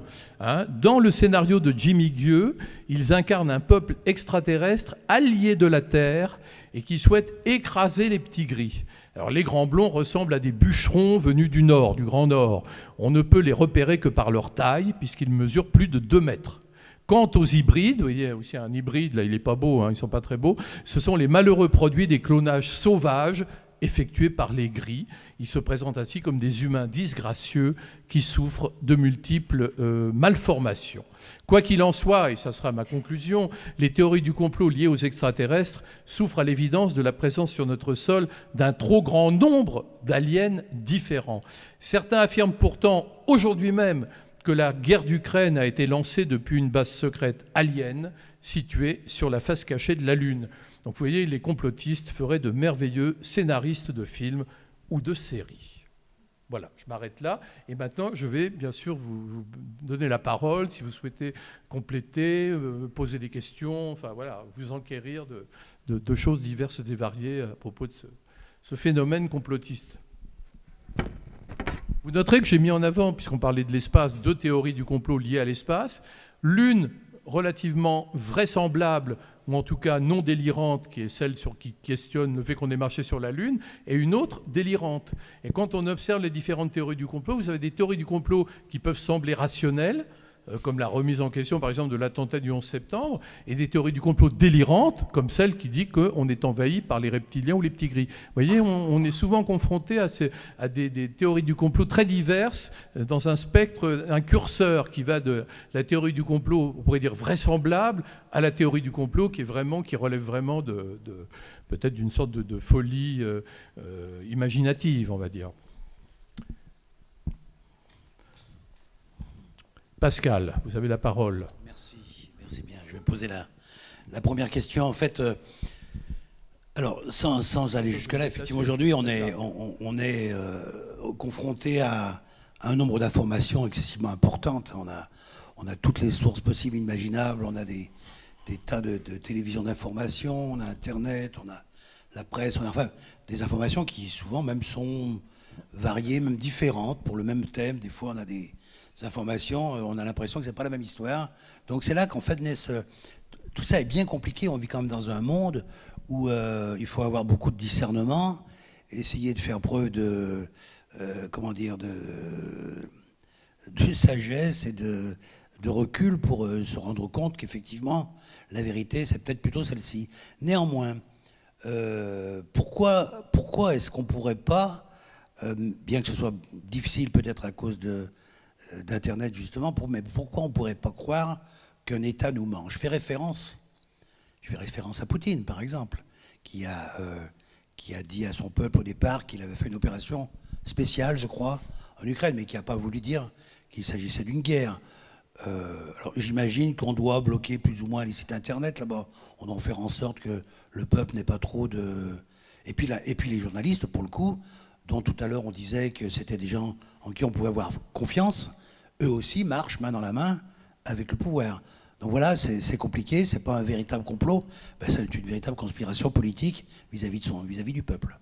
Dans le scénario de Jimmy Gueux, ils incarnent un peuple extraterrestre allié de la Terre et qui souhaite écraser les petits gris. Alors, les grands blonds ressemblent à des bûcherons venus du Nord, du Grand Nord. On ne peut les repérer que par leur taille, puisqu'ils mesurent plus de 2 mètres. Quant aux hybrides, vous voyez aussi un hybride, là il n'est pas beau, ils ne sont pas très beaux, ce sont les malheureux produits des clonages sauvages effectués par les gris. Ils se présentent ainsi comme des humains disgracieux qui souffrent de multiples malformations. Quoi qu'il en soit, et ça sera ma conclusion, les théories du complot liées aux extraterrestres souffrent à l'évidence de la présence sur notre sol d'un trop grand nombre d'aliens différents. Certains affirment pourtant aujourd'hui même que la guerre d'Ukraine a été lancée depuis une base secrète alien située sur la face cachée de la Lune. Donc vous voyez, les complotistes feraient de merveilleux scénaristes de films ou de série. Voilà, je m'arrête là. Et maintenant, je vais bien sûr vous donner la parole si vous souhaitez compléter, poser des questions, enfin voilà, vous enquérir de choses diverses et variées à propos de ce phénomène complotiste. Vous noterez que j'ai mis en avant, puisqu'on parlait de l'espace, 2 théories du complot liées à l'espace. L'une relativement vraisemblable, ou en tout cas non délirante, qui est celle qui questionne le fait qu'on ait marché sur la Lune, et une autre délirante. Et quand on observe les différentes théories du complot, vous avez des théories du complot qui peuvent sembler rationnelles, comme la remise en question, par exemple, de l'attentat du 11 septembre, et des théories du complot délirantes, comme celle qui dit qu'on est envahi par les reptiliens ou les petits gris. Vous voyez, on est souvent confronté à des théories du complot très diverses, dans un spectre, un curseur qui va de la théorie du complot, on pourrait dire vraisemblable, à la théorie du complot qui relève vraiment peut-être d'une sorte de folie imaginative, on va dire. Pascal, vous avez la parole. Merci bien. Je vais poser la première question. En fait, alors sans aller jusque-là, effectivement, aujourd'hui, on est confronté à un nombre d'informations excessivement importantes. On a toutes les sources possibles, imaginables. On a des tas de télévisions d'informations. On a Internet, on a la presse. On a enfin des informations qui souvent même sont variées, même différentes pour le même thème. Des fois, on a des informations, on a l'impression que c'est pas la même histoire. Donc c'est là qu'en fait naissent... Tout ça est bien compliqué. On vit quand même dans un monde où il faut avoir beaucoup de discernement, essayer de faire preuve de sagesse et de recul pour se rendre compte qu'effectivement la vérité c'est peut-être plutôt celle-ci. Néanmoins, pourquoi est-ce qu'on pourrait pas, bien que ce soit difficile peut-être à cause d'Internet justement, mais pourquoi on ne pourrait pas croire qu'un État nous ment? Je fais référence à Poutine, par exemple, qui a dit à son peuple au départ qu'il avait fait une opération spéciale, je crois, en Ukraine, mais qui n'a pas voulu dire qu'il s'agissait d'une guerre. Alors j'imagine qu'on doit bloquer plus ou moins les sites Internet là-bas. On doit faire en sorte que le peuple n'ait pas trop de... Et puis les journalistes, pour le coup, dont tout à l'heure on disait que c'était des gens en qui on pouvait avoir confiance, eux aussi marchent main dans la main avec le pouvoir. Donc voilà, c'est compliqué, c'est pas un véritable complot, c'est une véritable conspiration politique vis-à-vis du peuple.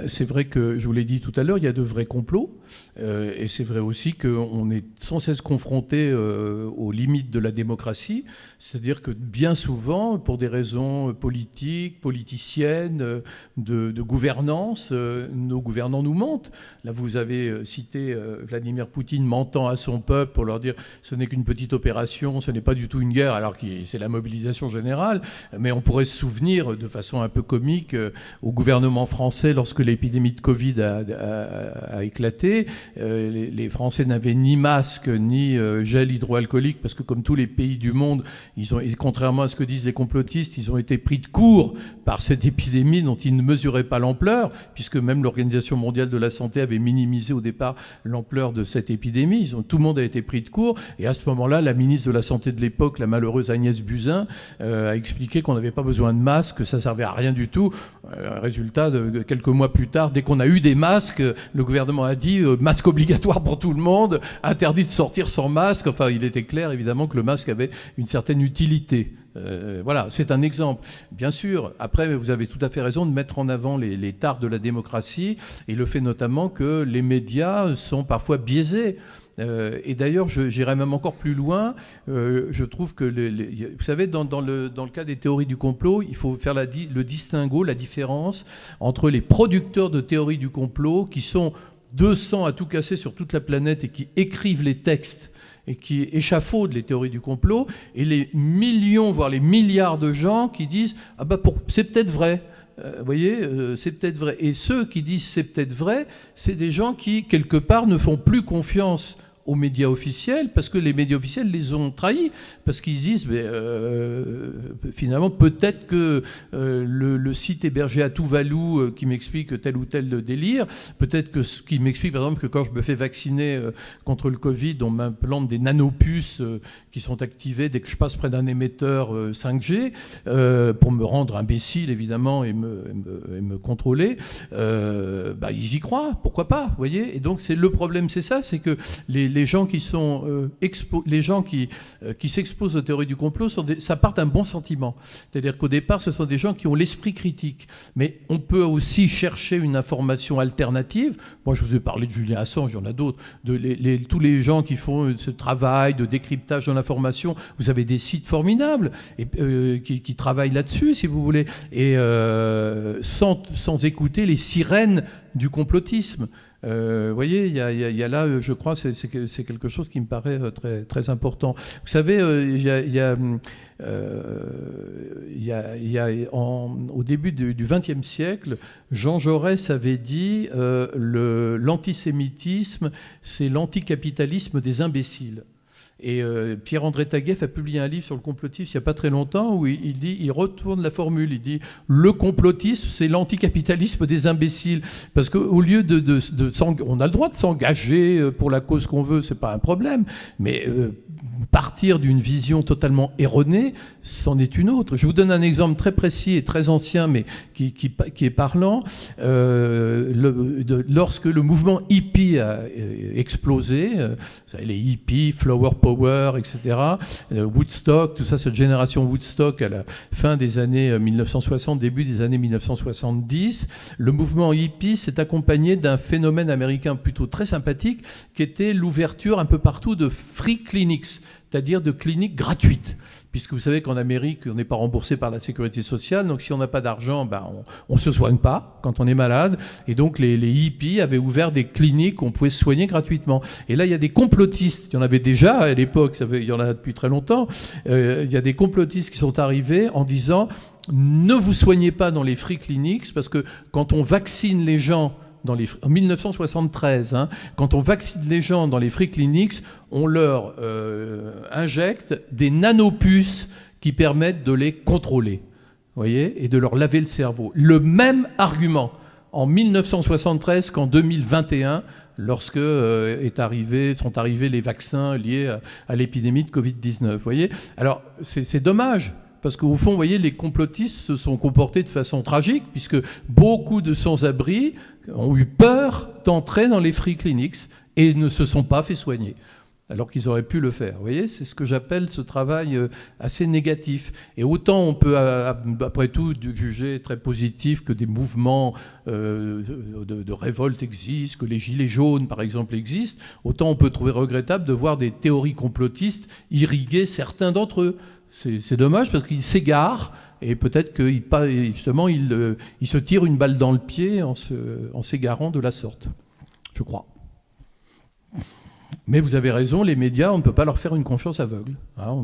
C'est vrai que, je vous l'ai dit tout à l'heure, il y a de vrais complots. Et c'est vrai aussi qu'on est sans cesse confronté aux limites de la démocratie. C'est-à-dire que bien souvent, pour des raisons politiques, politiciennes, de gouvernance, nos gouvernants nous mentent. Là, vous avez cité Vladimir Poutine mentant à son peuple pour leur dire ce n'est qu'une petite opération, ce n'est pas du tout une guerre, alors que c'est la mobilisation générale. Mais on pourrait se souvenir de façon un peu comique au gouvernement français lorsque l'épidémie de Covid a éclaté. Les Français n'avaient ni masque ni gel hydroalcoolique parce que comme tous les pays du monde, contrairement à ce que disent les complotistes, ils ont été pris de court par cette épidémie dont ils ne mesuraient pas l'ampleur, puisque même l'Organisation mondiale de la santé avait minimisé au départ l'ampleur de cette épidémie. Tout le monde a été pris de court. Et à ce moment-là, la ministre de la Santé de l'époque, la malheureuse Agnès Buzyn, a expliqué qu'on n'avait pas besoin de masque, que ça servait à rien du tout. Résultat, quelques mois plus tard, dès qu'on a eu des masques, le gouvernement a dit masque obligatoire pour tout le monde, interdit de sortir sans masque. Enfin, il était clair, évidemment, que le masque avait une certaine utilité. Voilà, c'est un exemple. Bien sûr, après, vous avez tout à fait raison de mettre en avant les tares de la démocratie et le fait notamment que les médias sont parfois biaisés. Et d'ailleurs, j'irais même encore plus loin. Je trouve que, vous savez, dans le cas des théories du complot, il faut faire le distinguo, la différence entre les producteurs de théories du complot, qui sont 200 à tout casser sur toute la planète et qui écrivent les textes et qui échafaudent les théories du complot, et les millions, voire les milliards de gens qui disent « Ah c'est peut-être vrai ». Vous voyez, c'est peut-être vrai. Et ceux qui disent c'est peut-être vrai, c'est des gens qui, quelque part, ne font plus confiance aux médias officiels, parce que les médias officiels les ont trahis, parce qu'ils disent finalement peut-être que le site hébergé à Tuvalu qui m'explique tel ou tel délire, peut-être que ce qui m'explique par exemple que quand je me fais vacciner contre le Covid, on m'implante des nanopuces qui sont activées dès que je passe près d'un émetteur 5G pour me rendre imbécile évidemment et me contrôler. Ils y croient, pourquoi pas, vous voyez. Et donc c'est le problème, c'est ça, c'est que les gens qui sont les gens qui s'exposent aux théories du complot, ça part d'un bon sentiment. C'est-à-dire qu'au départ, ce sont des gens qui ont l'esprit critique. Mais on peut aussi chercher une information alternative. Moi, je vous ai parlé de Julian Assange, il y en a d'autres. Tous les gens qui font ce travail de décryptage de l'information, vous avez des sites formidables et, qui travaillent là-dessus, si vous voulez, et sans écouter les sirènes du complotisme. Vous voyez, il y a là, je crois, c'est quelque chose qui me paraît très, très important. Vous savez, au début du XXe siècle, Jean Jaurès avait dit l'antisémitisme, c'est l'anticapitalisme des imbéciles. Et Pierre-André Taguieff a publié un livre sur le complotisme il n'y a pas très longtemps où il retourne la formule. Il dit le complotisme, c'est l'anticapitalisme des imbéciles. Parce qu'au lieu on a le droit de s'engager pour la cause qu'on veut, c'est pas un problème. Mais partir d'une vision totalement erronée, c'en est une autre. Je vous donne un exemple très précis et très ancien, mais qui est parlant. Lorsque le mouvement hippie a explosé, vous savez, les hippies, Flower Power, etc., Woodstock, tout ça, cette génération Woodstock à la fin des années 1960, début des années 1970, le mouvement hippie s'est accompagné d'un phénomène américain plutôt très sympathique qui était l'ouverture un peu partout de free clinics, c'est-à-dire de cliniques gratuites. Puisque vous savez qu'en Amérique, on n'est pas remboursé par la sécurité sociale, donc si on n'a pas d'argent, on ne se soigne pas quand on est malade. Et donc les hippies avaient ouvert des cliniques où on pouvait se soigner gratuitement. Et là, il y a des complotistes, il y en avait déjà à l'époque, il y en a depuis très longtemps, il y a des complotistes qui sont arrivés en disant « Ne vous soignez pas dans les free clinics, parce que quand on vaccine les gens en 1973, quand on vaccine les gens dans les free clinics, on leur injecte des nanopuces qui permettent de les contrôler, voyez, et de leur laver le cerveau. Le même argument en 1973 qu'en 2021, lorsque sont arrivés les vaccins liés à l'épidémie de Covid-19. Voyez. Alors, c'est dommage. Parce qu'au fond, vous voyez, les complotistes se sont comportés de façon tragique, puisque beaucoup de sans-abri ont eu peur d'entrer dans les free clinics et ne se sont pas fait soigner, alors qu'ils auraient pu le faire. Vous voyez, c'est ce que j'appelle ce travail assez négatif. Et autant on peut, après tout, juger très positif que des mouvements de révolte existent, que les gilets jaunes, par exemple, existent, autant on peut trouver regrettable de voir des théories complotistes irriguer certains d'entre eux. C'est dommage parce qu'ils s'égarent et peut-être qu'ils justement ils se tirent une balle dans le pied en s'égarant de la sorte, je crois. Mais vous avez raison, les médias, on ne peut pas leur faire une confiance aveugle.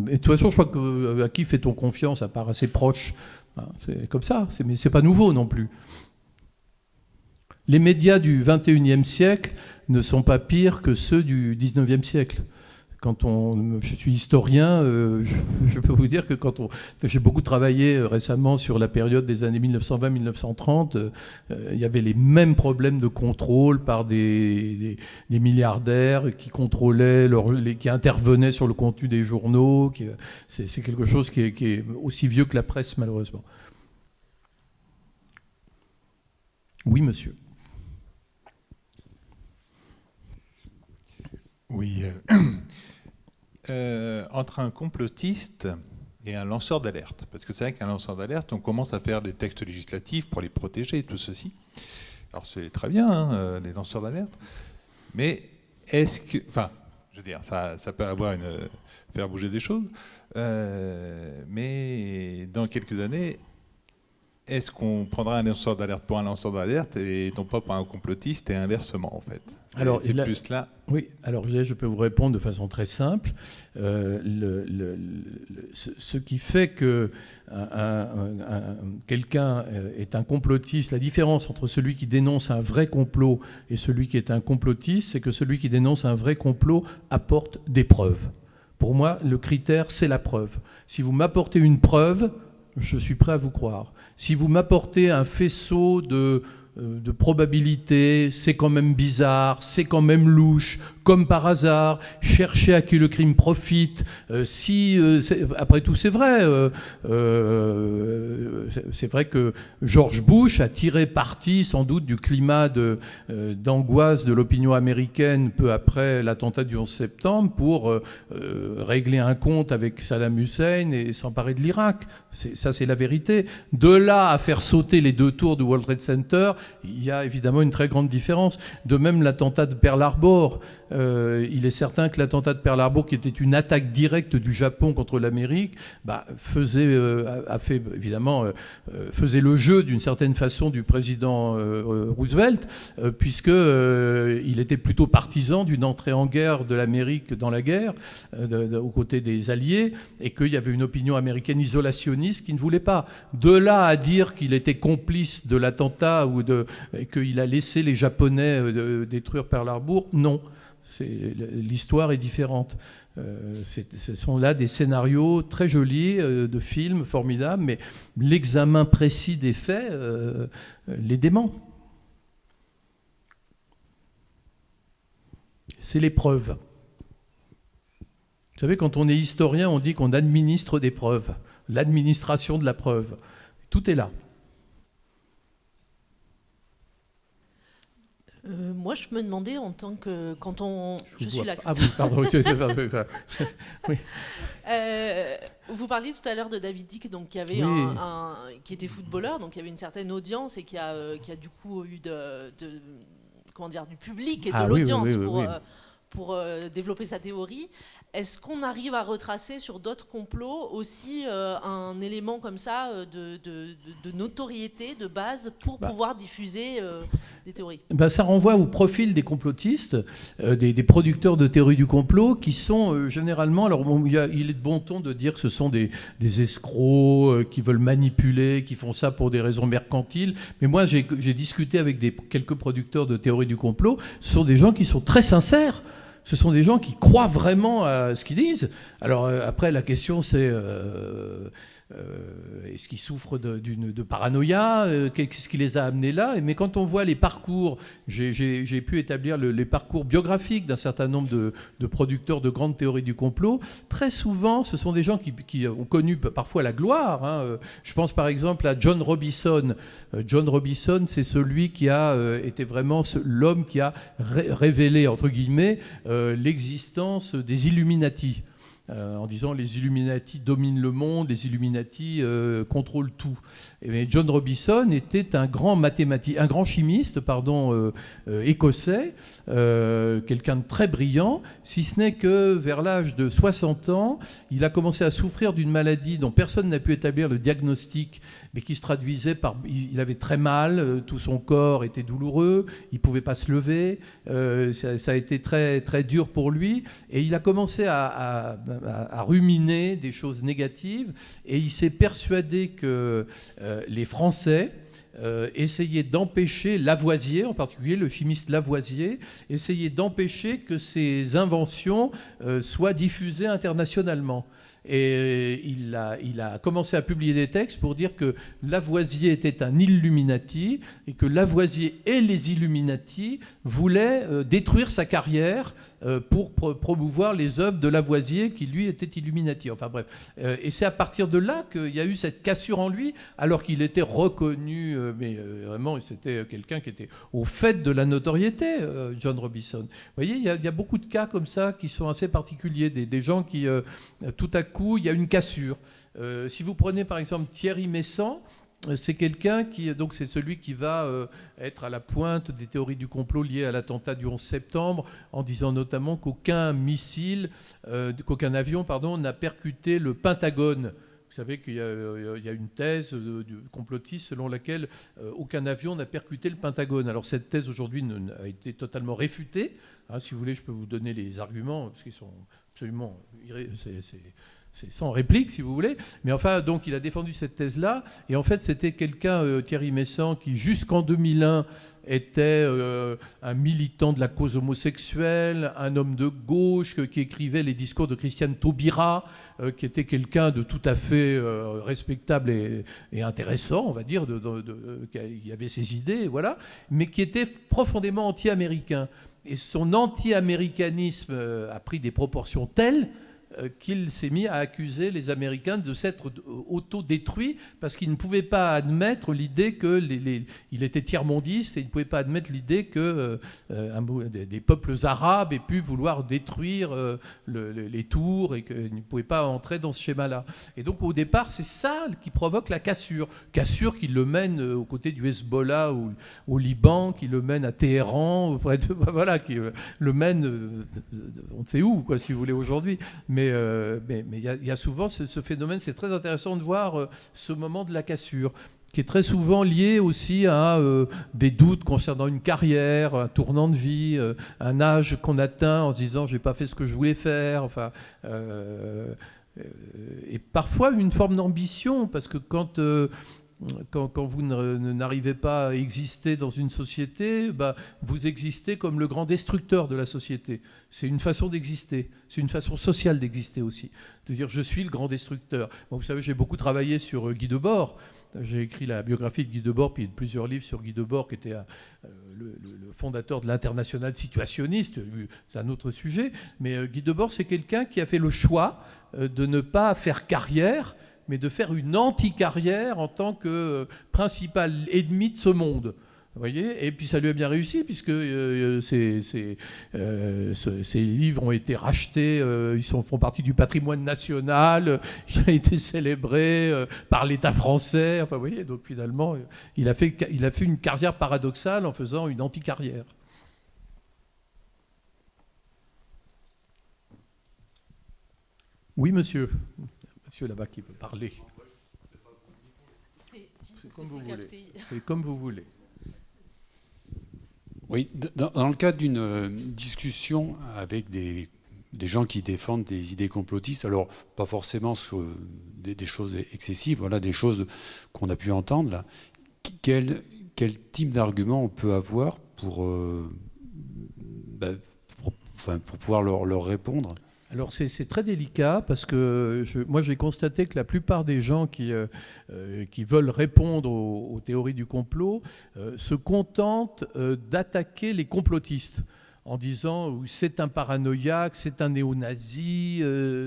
Et de toute façon, je crois qu'à qui fait-on confiance à part à ses proches ? C'est comme ça, mais c'est pas nouveau non plus. Les médias du XXIe siècle ne sont pas pires que ceux du XIXe siècle. Je suis historien, je peux vous dire que j'ai beaucoup travaillé récemment sur la période des années 1920-1930, il y avait les mêmes problèmes de contrôle par des milliardaires qui contrôlaient, qui intervenaient sur le contenu des journaux. C'est quelque chose qui est aussi vieux que la presse, malheureusement. Oui, monsieur. Oui. Entre un complotiste et un lanceur d'alerte. Parce que c'est vrai qu'un lanceur d'alerte, on commence à faire des textes législatifs pour les protéger, tout ceci. Alors c'est très bien, les lanceurs d'alerte. Mais est-ce que... Enfin, je veux dire, ça peut faire bouger des choses. Mais dans quelques années, est-ce qu'on prendra un lanceur d'alerte pour un lanceur d'alerte et non pas pour un complotiste et inversement, en fait? Alors, c'est plus là. Oui, alors je peux vous répondre de façon très simple. Ce qui fait que quelqu'un est un complotiste, la différence entre celui qui dénonce un vrai complot et celui qui est un complotiste, c'est que celui qui dénonce un vrai complot apporte des preuves. Pour moi, le critère, c'est la preuve. Si vous m'apportez une preuve, je suis prêt à vous croire. Si vous m'apportez un faisceau de probabilité, c'est quand même bizarre, c'est quand même louche, comme par hasard, chercher à qui le crime profite. Après tout, c'est vrai. C'est vrai que George Bush a tiré parti sans doute du climat d'angoisse de l'opinion américaine peu après l'attentat du 11 septembre pour régler un compte avec Saddam Hussein et s'emparer de l'Irak. Ça, c'est la vérité. De là à faire sauter les 2 tours du World Trade Center, il y a évidemment une très grande différence. De même, l'attentat de Pearl Harbor. Il est certain que l'attentat de Pearl Harbor, qui était une attaque directe du Japon contre l'Amérique, faisait le jeu d'une certaine façon du président Roosevelt, puisqu'il était plutôt partisan d'une entrée en guerre de l'Amérique dans la guerre, aux côtés des Alliés, et qu'il y avait une opinion américaine isolationniste qui ne voulait pas. De là à dire qu'il était complice de l'attentat et qu'il a laissé les Japonais détruire Pearl Harbor, non. L'histoire est différente. Ce sont là des scénarios très jolis, de films formidables, mais l'examen précis des faits les dément. C'est les preuves. Vous savez, quand on est historien, on dit qu'on administre des preuves, l'administration de la preuve. Tout est là. Moi, je me demandais en tant que... Je suis là. Ah oui, pardon. Oui. Vous parliez tout à l'heure de David Dick, donc, qui avait qui était footballeur, donc il y avait une certaine audience et qui a du coup eu du public et de l'audience pour développer sa théorie. Est-ce qu'on arrive à retracer sur d'autres complots aussi un élément comme ça de notoriété, de base, pour pouvoir diffuser des théories? Ça renvoie au profil des complotistes, des producteurs de théories du complot, qui sont généralement... Alors, il est de bon ton de dire que ce sont des escrocs qui veulent manipuler, qui font ça pour des raisons mercantiles. Mais moi, j'ai discuté avec quelques producteurs de théories du complot. Ce sont des gens qui sont très sincères. Ce sont des gens qui croient vraiment à ce qu'ils disent. Alors après, la question c'est est-ce qu'ils souffrent de paranoïa? Qu'est-ce qui les a amenés là? Mais quand on voit les parcours, j'ai pu établir les parcours biographiques d'un certain nombre de producteurs de grandes théories du complot. Très souvent, ce sont des gens qui ont connu parfois la gloire. Je pense par exemple à John Robison. John Robison, c'est celui qui a été vraiment l'homme qui a révélé, entre guillemets, l'existence des Illuminati. En disant les Illuminati dominent le monde, les Illuminati contrôlent tout. Et John Robison était un grand chimiste, écossais, quelqu'un de très brillant, si ce n'est que vers l'âge de 60 ans, il a commencé à souffrir d'une maladie dont personne n'a pu établir le diagnostic, mais qui se traduisait par... Il avait très mal, tout son corps était douloureux, il ne pouvait pas se lever, ça a été très, très dur pour lui, et il a commencé à ruminer des choses négatives, et il s'est persuadé que les Français essayaient d'empêcher Lavoisier, en particulier le chimiste Lavoisier, essayaient d'empêcher que ses inventions soient diffusées internationalement. Et il a commencé à publier des textes pour dire que Lavoisier était un Illuminati et que Lavoisier et les Illuminati voulaient détruire sa carrière pour promouvoir les œuvres de Lavoisier qui, lui, était Illuminati. Enfin bref. Et c'est à partir de là qu'il y a eu cette cassure en lui, alors qu'il était reconnu, mais vraiment, c'était quelqu'un qui était au fait de la notoriété, John Robison. Vous voyez, il y a beaucoup de cas comme ça qui sont assez particuliers, des gens qui, tout à coup, il y a une cassure. Si vous prenez par exemple Thierry Messant, c'est quelqu'un qui, donc c'est celui qui va être à la pointe des théories du complot liées à l'attentat du 11 septembre, en disant notamment qu'aucun avion n'a percuté le Pentagone Vous savez qu'il y a une thèse du complotiste selon laquelle aucun avion n'a percuté le Pentagone. Alors cette thèse aujourd'hui a été totalement réfutée. Si vous voulez, je peux vous donner les arguments, parce qu'ils sont absolument... C'est sans réplique, si vous voulez. Mais enfin, donc, il a défendu cette thèse-là. Et en fait, c'était quelqu'un, Thierry Messant, qui jusqu'en 2001 était un militant de la cause homosexuelle, un homme de gauche, qui écrivait les discours de Christiane Taubira, qui était quelqu'un de tout à fait respectable et intéressant, on va dire, qui avait ses idées, voilà, mais qui était profondément anti-américain. Et son anti-américanisme a pris des proportions telles qu'il s'est mis à accuser les Américains de s'être autodétruits parce qu'il ne pouvait pas admettre l'idée il était tiers-mondiste et il ne pouvait pas admettre l'idée que des peuples arabes aient pu vouloir détruire les tours et qu'il ne pouvait pas entrer dans ce schéma-là. Et donc au départ, c'est ça qui provoque la cassure. Cassure qui le mène aux côtés du Hezbollah au Liban, qui le mène à Téhéran, voilà, qui le mène on ne sait où, quoi, si vous voulez, aujourd'hui. Mais il y a souvent ce phénomène, c'est très intéressant de voir ce moment de la cassure, qui est très souvent lié aussi à des doutes concernant une carrière, un tournant de vie, un âge qu'on atteint en se disant « j'ai pas fait ce que je voulais faire ». Enfin, et parfois une forme d'ambition, parce que quand vous n'arrivez pas à exister dans une société, vous existez comme le grand destructeur de la société. C'est une façon d'exister. C'est une façon sociale d'exister aussi. De dire je suis le grand destructeur. Bon, vous savez, j'ai beaucoup travaillé sur Guy Debord. J'ai écrit la biographie de Guy Debord, puis plusieurs livres sur Guy Debord, qui était le fondateur de l'Internationale situationniste. C'est un autre sujet. Mais Guy Debord, c'est quelqu'un qui a fait le choix de ne pas faire carrière, mais de faire une anti-carrière en tant que principal ennemi de ce monde. Vous voyez ? Et puis ça lui a bien réussi, puisque ces livres ont été rachetés, ils font partie du patrimoine national, il a été célébré par l'État français. Enfin, vous voyez, donc finalement, il a fait une carrière paradoxale en faisant une anti-carrière. Oui, monsieur. Monsieur là-bas qui veut parler. C'est comme vous voulez. C'est comme vous voulez. Oui, dans le cadre d'une discussion avec des gens qui défendent des idées complotistes, alors pas forcément sur des choses excessives, voilà, des choses qu'on a pu entendre là, quel type d'argument on peut avoir pour pouvoir leur répondre ? Alors c'est très délicat parce que moi j'ai constaté que la plupart des gens qui veulent répondre aux théories du complot se contentent d'attaquer les complotistes en disant c'est un paranoïaque, c'est un néo-nazi,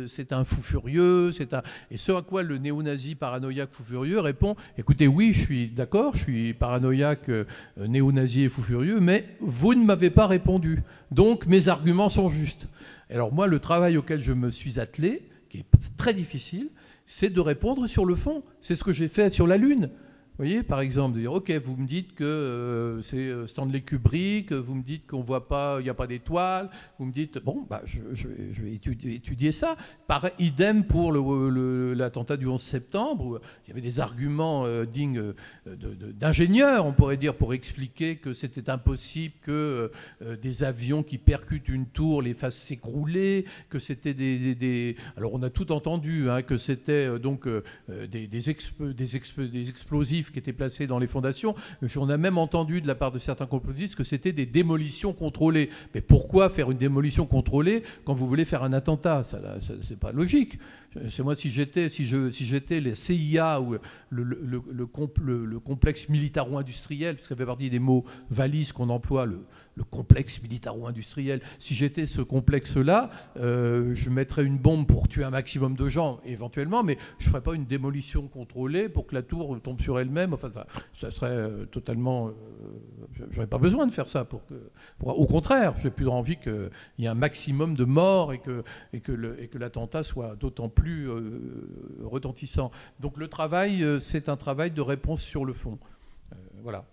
c'est un fou furieux, et ce à quoi le néo-nazi paranoïaque fou furieux répond écoutez, oui, je suis d'accord, je suis paranoïaque, néo-nazi et fou furieux, mais vous ne m'avez pas répondu, donc mes arguments sont justes. Alors moi, le travail auquel je me suis attelé, qui est très difficile, c'est de répondre sur le fond. C'est ce que j'ai fait sur la Lune. Vous voyez, par exemple, de dire, OK, vous me dites que c'est Stanley Kubrick, vous me dites qu'on voit pas, il n'y a pas d'étoiles, vous me dites, bon, je vais étudier ça. Pareil, idem pour l'attentat du 11 septembre, où il y avait des arguments dignes d'ingénieurs, on pourrait dire, pour expliquer que c'était impossible que des avions qui percutent une tour les fassent s'écrouler, que c'était alors on a tout entendu, hein, que c'était donc des explosifs qui étaient placés dans les fondations. On a même entendu de la part de certains complotistes que c'était des démolitions contrôlées. Mais pourquoi faire une démolition contrôlée quand vous voulez faire un attentat ? Ça, c'est pas logique. C'est moi, si j'étais les CIA ou le complexe militaro-industriel, parce que ça fait partie des mots valises qu'on emploie, le complexe militaro-industriel. Si j'étais ce complexe-là, je mettrais une bombe pour tuer un maximum de gens, éventuellement, mais je ne ferais pas une démolition contrôlée pour que la tour tombe sur elle-même. Enfin, ça serait totalement... je n'aurais pas besoin de faire ça. Au contraire, j'ai plus envie qu'il y ait un maximum de morts et que l'attentat soit d'autant plus retentissant. Donc le travail, c'est un travail de réponse sur le fond. Voilà.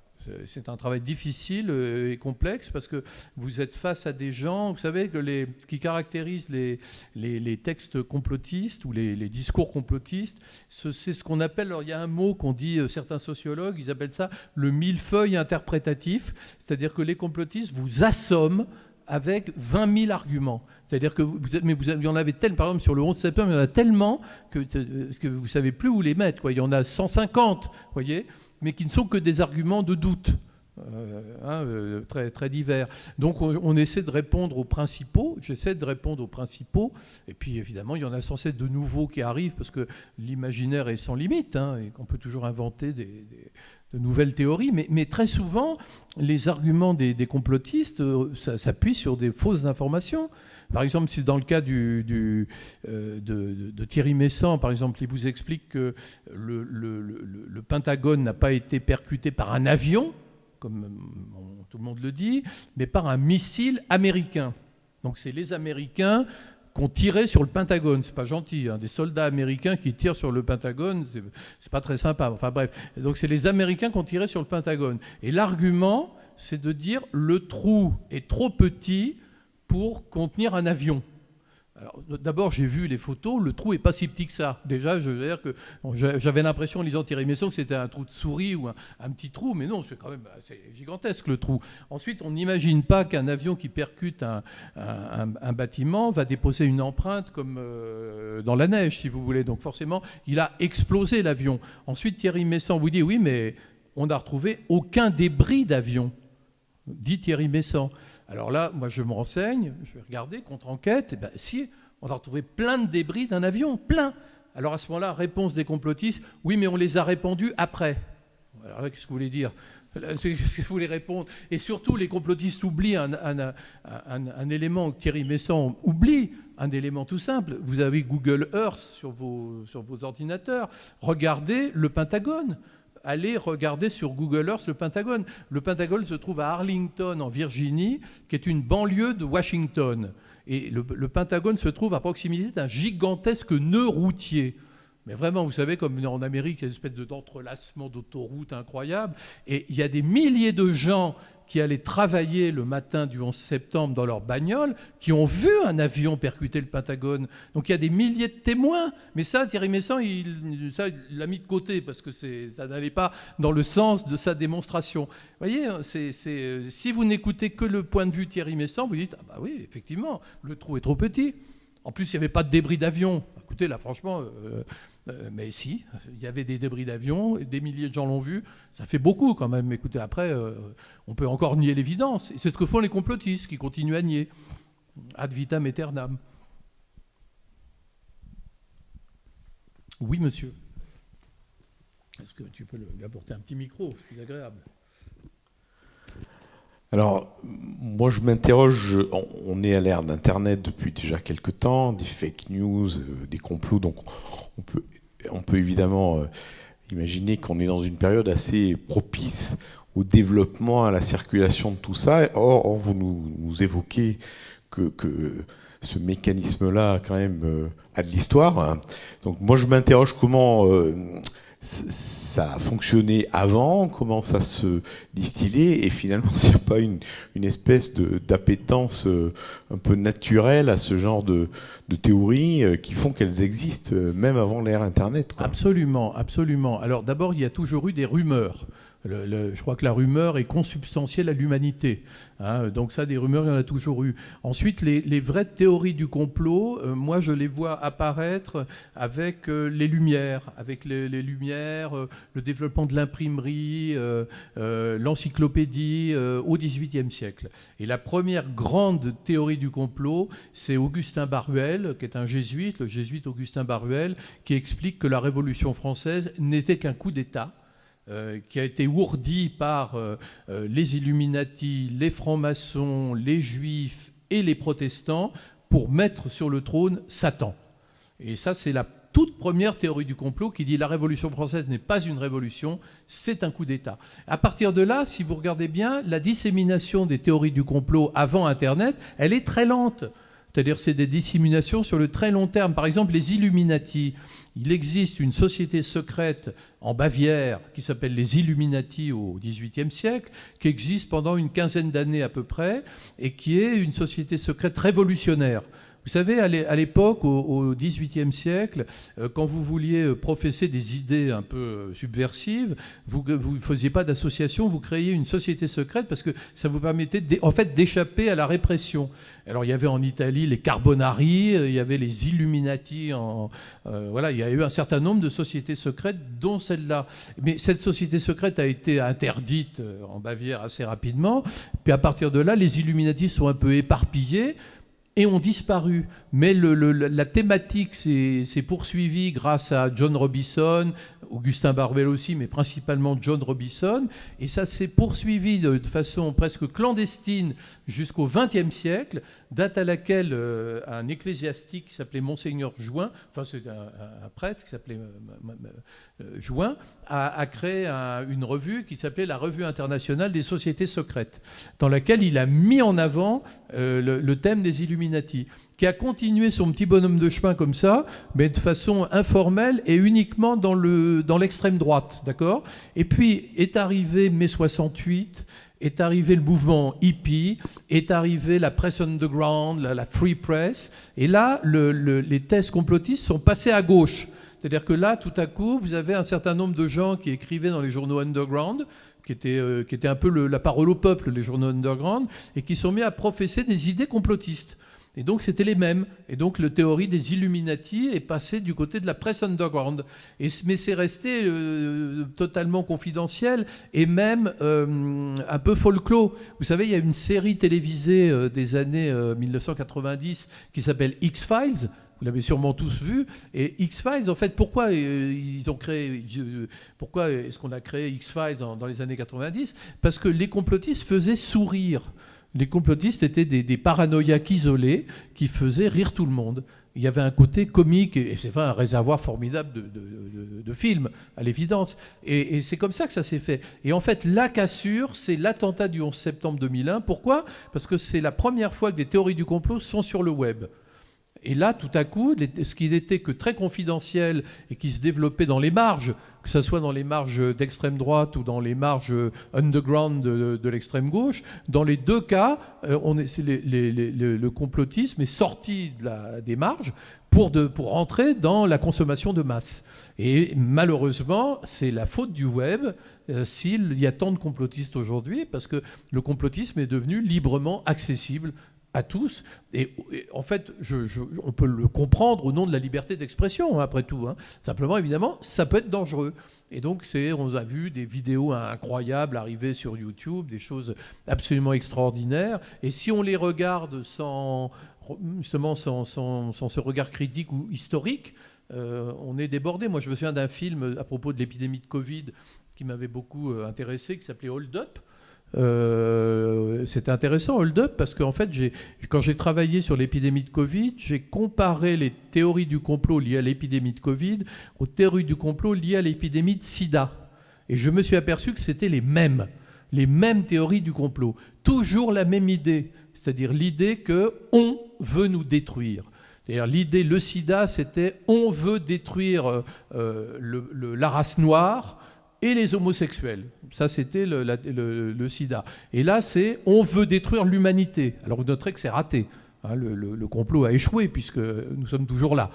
C'est un travail difficile et complexe parce que vous êtes face à des gens, vous savez que ce qui caractérise les textes complotistes ou les discours complotistes, c'est ce qu'on appelle, alors il y a un mot qu'on dit, certains sociologues, ils appellent ça le millefeuille interprétatif, c'est-à-dire que les complotistes vous assomment avec 20 000 arguments. C'est-à-dire que il y en avait tellement, par exemple sur le 11 septembre, il y en a tellement que vous ne savez plus où les mettre, quoi. Il y en a 150, vous voyez, mais qui ne sont que des arguments de doute, très, très divers. Donc on essaie de répondre aux principaux, j'essaie de répondre aux principaux, et puis évidemment il y en a sans cesse de nouveaux qui arrivent, parce que l'imaginaire est sans limite, et qu'on peut toujours inventer de nouvelles théories, mais très souvent les arguments des complotistes s'appuient sur des fausses informations. Par exemple, si dans le cas de Thierry Messant, par exemple, il vous explique que le Pentagone n'a pas été percuté par un avion, comme tout le monde le dit, mais par un missile américain. Donc c'est les Américains qui ont tiré sur le Pentagone. C'est pas gentil, des soldats américains qui tirent sur le Pentagone, c'est pas très sympa. Enfin bref, donc c'est les Américains qui ont tiré sur le Pentagone. Et l'argument, c'est de dire le trou est trop petit pour contenir un avion. Alors, d'abord, j'ai vu les photos, le trou n'est pas si petit que ça. Déjà, je veux dire que j'avais l'impression, en lisant Thierry Messant, que c'était un trou de souris ou un petit trou, mais non, c'est quand même assez gigantesque, le trou. Ensuite, on n'imagine pas qu'un avion qui percute un bâtiment va déposer une empreinte comme dans la neige, si vous voulez. Donc forcément, il a explosé l'avion. Ensuite, Thierry Messant vous dit, oui, mais on n'a retrouvé aucun débris d'avion, dit Thierry Messant. Alors là, moi, je me renseigne, je vais regarder, contre-enquête, et bien si, on a retrouvé plein de débris d'un avion, plein. Alors à ce moment-là, réponse des complotistes, oui, mais on les a répandus après. Alors là, qu'est-ce que vous voulez dire ? Qu'est-ce que vous voulez répondre ? Et surtout, les complotistes oublient un élément que Thierry Messant oublie, un élément tout simple. Vous avez Google Earth sur vos ordinateurs. Regardez le Pentagone. Allez regarder sur Google Earth le Pentagone. Le Pentagone se trouve à Arlington, en Virginie, qui est une banlieue de Washington. Et le Pentagone se trouve à proximité d'un gigantesque nœud routier. Mais vraiment, vous savez, comme en Amérique, il y a une espèce d'entrelacement d'autoroutes incroyable. Et il y a des milliers de gens qui allaient travailler le matin du 11 septembre dans leur bagnole, qui ont vu un avion percuter le Pentagone. Donc il y a des milliers de témoins. Mais ça, Thierry Messant, il l'a mis de côté, parce que ça n'allait pas dans le sens de sa démonstration. Vous voyez, si vous n'écoutez que le point de vue Thierry Messant, vous dites, ah bah oui, effectivement, le trou est trop petit. En plus, il n'y avait pas de débris d'avion. Écoutez, là, franchement... mais si, il y avait des débris d'avion, des milliers de gens l'ont vu, ça fait beaucoup quand même. Écoutez, après, on peut encore nier l'évidence. Et c'est ce que font les complotistes, qui continuent à nier. Ad vitam aeternam. Oui, monsieur. Est-ce que tu peux lui apporter un petit micro ? C'est plus agréable. Alors, moi je m'interroge, on est à l'ère d'Internet depuis déjà quelques temps, des fake news, des complots, donc on peut évidemment imaginer qu'on est dans une période assez propice au développement, à la circulation de tout ça. Or vous nous évoquez que ce mécanisme-là, quand même, a de l'histoire. Donc moi je m'interroge comment... ça a fonctionné avant, comment ça se distillait, et finalement s'il n'y a pas une espèce d'appétence un peu naturelle à ce genre de théories qui font qu'elles existent même avant l'ère Internet, quoi. Absolument, absolument. Alors d'abord, il y a toujours eu des rumeurs. Je crois que la rumeur est consubstantielle à l'humanité. Donc ça, des rumeurs, il y en a toujours eu. Ensuite, les vraies théories du complot, moi, je les vois apparaître avec les Lumières, les Lumières, le développement de l'imprimerie, l'encyclopédie au XVIIIe siècle. Et la première grande théorie du complot, c'est Augustin Baruel, qui est un jésuite, le jésuite Augustin Baruel, qui explique que la Révolution française n'était qu'un coup d'État, qui a été ourdi par les Illuminati, les francs-maçons, les juifs et les protestants pour mettre sur le trône Satan. Et ça, c'est la toute première théorie du complot qui dit la Révolution française n'est pas une révolution, c'est un coup d'État. À partir de là, si vous regardez bien, la dissémination des théories du complot avant Internet, elle est très lente. C'est-à-dire c'est des disséminations sur le très long terme. Par exemple, les Illuminati. Il existe une société secrète en Bavière qui s'appelle les Illuminati au XVIIIe siècle, qui existe pendant une quinzaine d'années à peu près, et qui est une société secrète révolutionnaire. Vous savez, à l'époque, au XVIIIe siècle, quand vous vouliez professer des idées un peu subversives, vous ne faisiez pas d'association, vous créiez une société secrète parce que ça vous permettait en fait d'échapper à la répression. Alors il y avait en Italie les Carbonari, il y avait les Illuminati, voilà, il y a eu un certain nombre de sociétés secrètes, dont celle-là. Mais cette société secrète a été interdite en Bavière assez rapidement. Puis à partir de là, les Illuminati sont un peu éparpillés et ont disparu. Mais la thématique s'est poursuivie grâce à John Robinson, Augustin Barbel aussi, mais principalement John Robinson. Et ça s'est poursuivi de façon presque clandestine jusqu'au XXe siècle, date à laquelle un ecclésiastique qui s'appelait Monseigneur Jouin, enfin c'est un prêtre qui s'appelait Jouin, a créé une revue qui s'appelait la Revue internationale des sociétés secrètes, dans laquelle il a mis en avant le thème des Illuminati, qui a continué son petit bonhomme de chemin comme ça, mais de façon informelle et uniquement dans l'extrême droite, d'accord ? Et puis est arrivé mai 68, est arrivé le mouvement hippie, est arrivé la presse underground, la free press, et là, les thèses complotistes sont passées à gauche. C'est-à-dire que là, tout à coup, vous avez un certain nombre de gens qui écrivaient dans les journaux underground, qui étaient un peu la parole au peuple, les journaux underground, et qui sont mis à professer des idées complotistes. Et donc, c'était les mêmes. Et donc, la théorie des Illuminati est passée du côté de la presse underground. Mais c'est resté totalement confidentiel et même un peu folklore. Vous savez, il y a une série télévisée des années 1990 qui s'appelle X-Files. Vous l'avez sûrement tous vu. Et X-Files, en fait, pourquoi est-ce qu'on a créé X-Files dans les années 90 ? Parce que les complotistes faisaient sourire. Les complotistes étaient des paranoïaques isolés qui faisaient rire tout le monde. Il y avait un côté comique et c'est un réservoir formidable de films, à l'évidence. Et c'est comme ça que ça s'est fait. Et en fait, la cassure, c'est l'attentat du 11 septembre 2001. Pourquoi ? Parce que c'est la première fois que des théories du complot sont sur le web. Et là, tout à coup, ce qui n'était que très confidentiel et qui se développait dans les marges, que ce soit dans les marges d'extrême droite ou dans les marges underground de l'extrême gauche, dans les deux cas, le complotisme est sorti des marges pour rentrer dans la consommation de masse. Et malheureusement, c'est la faute du web s'il y a tant de complotistes aujourd'hui, parce que le complotisme est devenu librement accessible à tous, et en fait, on peut le comprendre au nom de la liberté d'expression, après tout. Simplement, évidemment, ça peut être dangereux. Et donc, on a vu des vidéos incroyables arriver sur YouTube, des choses absolument extraordinaires, et si on les regarde sans ce regard critique ou historique, on est débordé. Moi, je me souviens d'un film à propos de l'épidémie de Covid qui m'avait beaucoup intéressé, qui s'appelait Hold Up. C'était intéressant, Hold Up, parce qu'en fait, quand j'ai travaillé sur l'épidémie de Covid, j'ai comparé les théories du complot liées à l'épidémie de Covid aux théories du complot liées à l'épidémie de sida. Et je me suis aperçu que c'était les mêmes théories du complot. Toujours la même idée, c'est-à-dire l'idée qu'on veut nous détruire. C'est-à-dire l'idée, le sida, c'était on veut détruire la race noire et les homosexuels. Ça, c'était le sida. Et là, c'est on veut détruire l'humanité. Alors vous noterez que c'est raté. Le complot a échoué puisque nous sommes toujours là.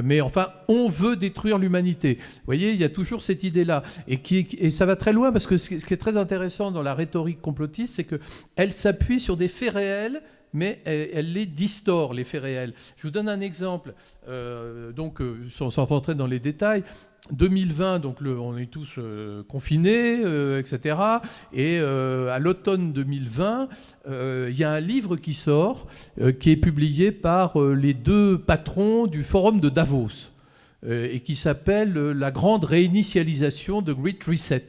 Mais enfin, on veut détruire l'humanité. Vous voyez, il y a toujours cette idée-là. Et ça va très loin parce que ce qui est très intéressant dans la rhétorique complotiste, c'est qu'elle s'appuie sur des faits réels, mais elle les distord, les faits réels. Je vous donne un exemple, sans rentrer dans les détails. 2020, donc on est tous confinés, etc. Et à l'automne 2020, il y a un livre qui sort, qui est publié par les deux patrons du forum de Davos, et qui s'appelle « La grande réinitialisation de Great Reset ».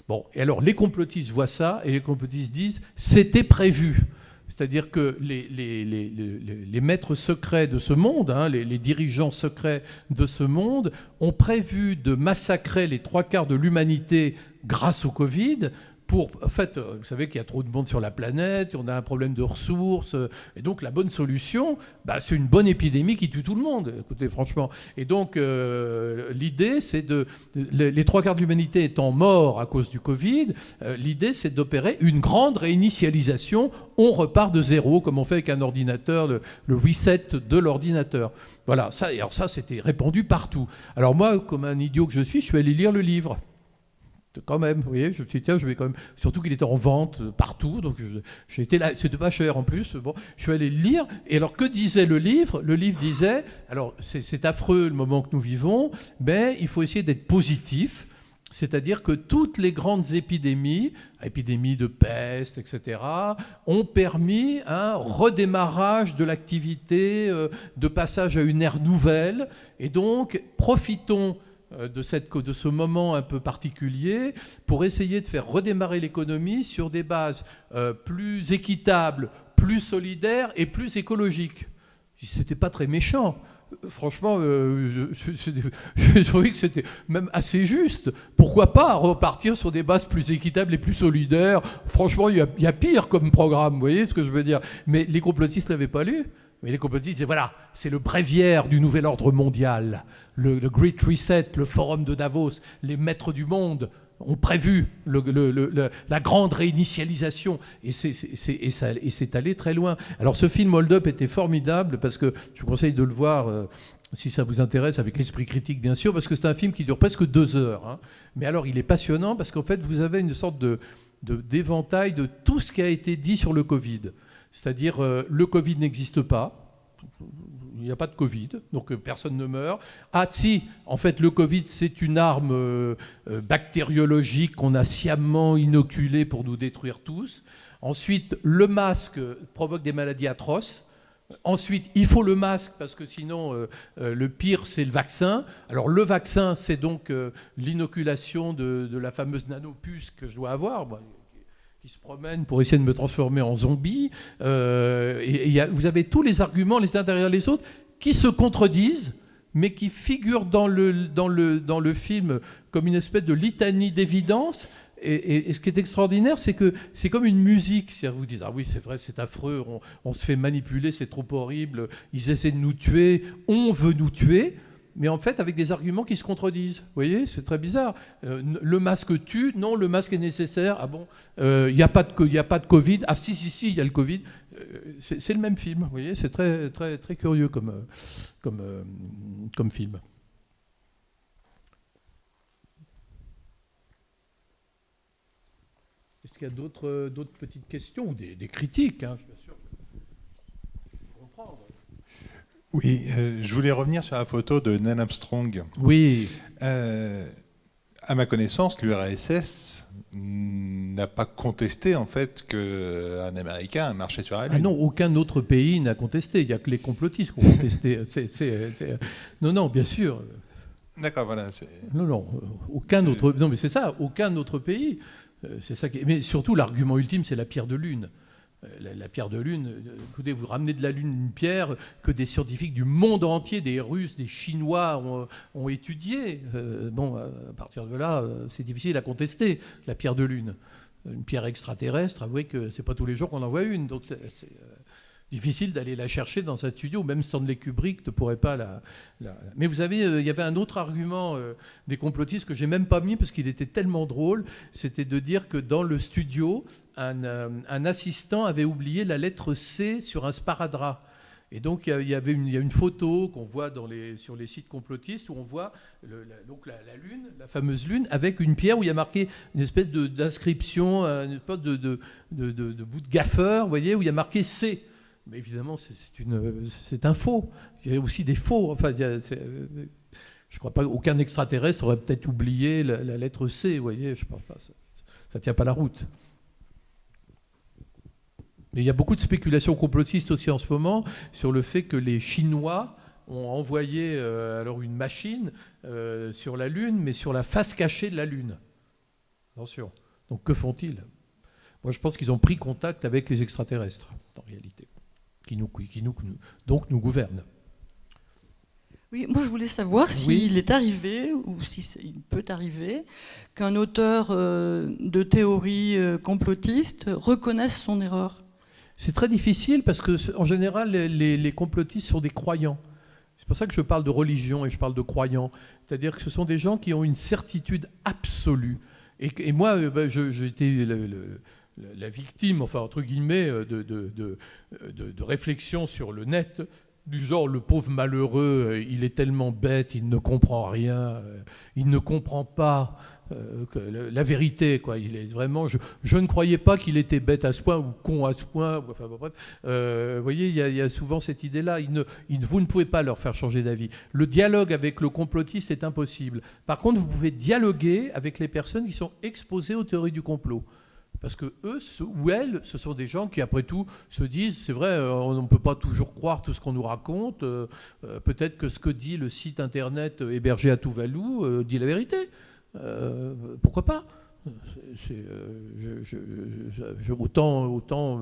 Bon, et alors les complotistes voient ça, et les complotistes disent « c'était prévu ». C'est-à-dire que les maîtres secrets de ce monde, les dirigeants secrets de ce monde, ont prévu de massacrer les 3/4 de l'humanité grâce au Covid En fait, vous savez qu'il y a trop de monde sur la planète, on a un problème de ressources, et donc la bonne solution, c'est une bonne épidémie qui tue tout le monde, écoutez, franchement. Et donc, l'idée, c'est les 3/4 de l'humanité étant morts à cause du Covid, l'idée, c'est d'opérer une grande réinitialisation. On repart de zéro, comme on fait avec un ordinateur, le reset de l'ordinateur. Voilà, alors ça, c'était répandu partout. Alors moi, comme un idiot que je suis allé lire le livre. Quand même, vous voyez, je me suis dit, tiens, je vais quand même... Surtout qu'il était en vente partout, donc j'ai été là, c'était pas cher en plus, bon, je suis allé le lire, et alors que disait le livre ? Le livre disait, alors c'est affreux le moment que nous vivons, mais il faut essayer d'être positif, c'est-à-dire que toutes les grandes épidémies de peste, etc., ont permis un redémarrage de l'activité, de passage à une ère nouvelle, et donc profitons de ce moment un peu particulier pour essayer de faire redémarrer l'économie sur des bases plus équitables, plus solidaires et plus écologiques. C'était pas très méchant. Franchement, je trouvais que c'était même assez juste. Pourquoi pas repartir sur des bases plus équitables et plus solidaires ? Franchement, il y a pire comme programme, vous voyez ce que je veux dire ? Mais les complotistes ne l'avaient pas lu. Mais les complotistes disaient, voilà, c'est le bréviaire du nouvel ordre mondial. Le Great Reset, le forum de Davos, les maîtres du monde ont prévu la grande réinitialisation. Et c'est allé très loin. Alors ce film Hold Up était formidable parce que je vous conseille de le voir si ça vous intéresse, avec l'esprit critique bien sûr, parce que c'est un film qui dure presque 2 heures. Hein. Mais alors il est passionnant parce qu'en fait vous avez une sorte d'éventail de tout ce qui a été dit sur le Covid. C'est-à-dire le Covid n'existe pas. Il n'y a pas de Covid, donc personne ne meurt. Ah si, en fait, le Covid, c'est une arme bactériologique qu'on a sciemment inoculée pour nous détruire tous. Ensuite, le masque provoque des maladies atroces. Ensuite, il faut le masque parce que sinon, le pire, c'est le vaccin. Alors, le vaccin, c'est donc l'inoculation de la fameuse nanopuce que je dois avoir. Qui se promènent pour essayer de me transformer en zombie. Vous avez tous les arguments les uns derrière les autres qui se contredisent, mais qui figurent dans le film comme une espèce de litanie d'évidence. Et ce qui est extraordinaire, c'est que c'est comme une musique. C'est-à-dire vous dites, ah oui, c'est vrai, c'est affreux, on se fait manipuler, c'est trop horrible, ils essaient de nous tuer, on veut nous tuer. Mais en fait, avec des arguments qui se contredisent. Vous voyez, c'est très bizarre. Le masque tue, non, le masque est nécessaire. Ah bon, il n'y a pas de Covid. Ah si, il y a le Covid. C'est le même film. Vous voyez, c'est très, très, très curieux comme film. Est-ce qu'il y a d'autres petites questions ou des critiques, hein, je suis sûr. Oui, je voulais revenir sur la photo de Neil Armstrong. Oui. À ma connaissance, l'URSS n'a pas contesté en fait qu'un Américain a marché sur la Lune. Ah non, aucun autre pays n'a contesté. Il n'y a que les complotistes qui ont contesté. Non, bien sûr. D'accord, voilà. Non, aucun autre. Non, mais c'est ça, aucun autre pays. C'est ça. Mais surtout, l'argument ultime, c'est la pierre de lune. La pierre de lune, écoutez, vous ramenez de la lune une pierre que des scientifiques du monde entier, des Russes, des Chinois ont étudiée. À partir de là, c'est difficile à contester, la pierre de lune. Une pierre extraterrestre, avouez que c'est pas tous les jours qu'on en voit une, donc c'est difficile d'aller la chercher dans un studio. Même Stanley Kubrick ne pourrait pas la... Mais vous savez, il y avait un autre argument des complotistes que j'ai même pas mis parce qu'il était tellement drôle, c'était de dire que dans le studio, un assistant avait oublié la lettre C sur un sparadrap. Et donc il y a une photo qu'on voit sur les sites complotistes où on voit la lune, la fameuse lune, avec une pierre où il y a marqué une espèce d'inscription, une espèce de bout de gaffeur, vous voyez, où il y a marqué C. Mais évidemment, c'est un faux. Il y a aussi des faux. Enfin, je ne crois pas qu'aucun extraterrestre aurait peut-être oublié la lettre C. Vous voyez, je ne pense pas. Ça ne tient pas la route. Mais il y a beaucoup de spéculations complotistes aussi en ce moment sur le fait que les Chinois ont envoyé alors une machine sur la Lune, mais sur la face cachée de la Lune. Attention. Donc que font-ils ? Moi, je pense qu'ils ont pris contact avec les extraterrestres, en réalité. Qui nous gouvernent. Oui, moi je voulais savoir s'il est arrivé, ou il peut arriver, qu'un auteur de théorie complotiste reconnaisse son erreur. C'est très difficile parce qu'en général, les complotistes sont des croyants. C'est pour ça que je parle de religion et je parle de croyants. C'est-à-dire que ce sont des gens qui ont une certitude absolue. Et moi, j'ai été la victime, enfin entre guillemets, de réflexions sur le net, du genre le pauvre malheureux, il est tellement bête, il ne comprend rien, il ne comprend pas la vérité, quoi. Il est vraiment, je ne croyais pas qu'il était bête à ce point ou con à ce point. Enfin, bref, vous voyez, il y a souvent cette idée-là. Vous ne pouvez pas leur faire changer d'avis. Le dialogue avec le complotiste est impossible. Par contre, vous pouvez dialoguer avec les personnes qui sont exposées aux théories du complot. Parce que eux ou elles, ce sont des gens qui, après tout, se disent, c'est vrai, on ne peut pas toujours croire tout ce qu'on nous raconte. Peut-être que ce que dit le site internet hébergé à Tuvalu dit la vérité. Pourquoi pas ? Autant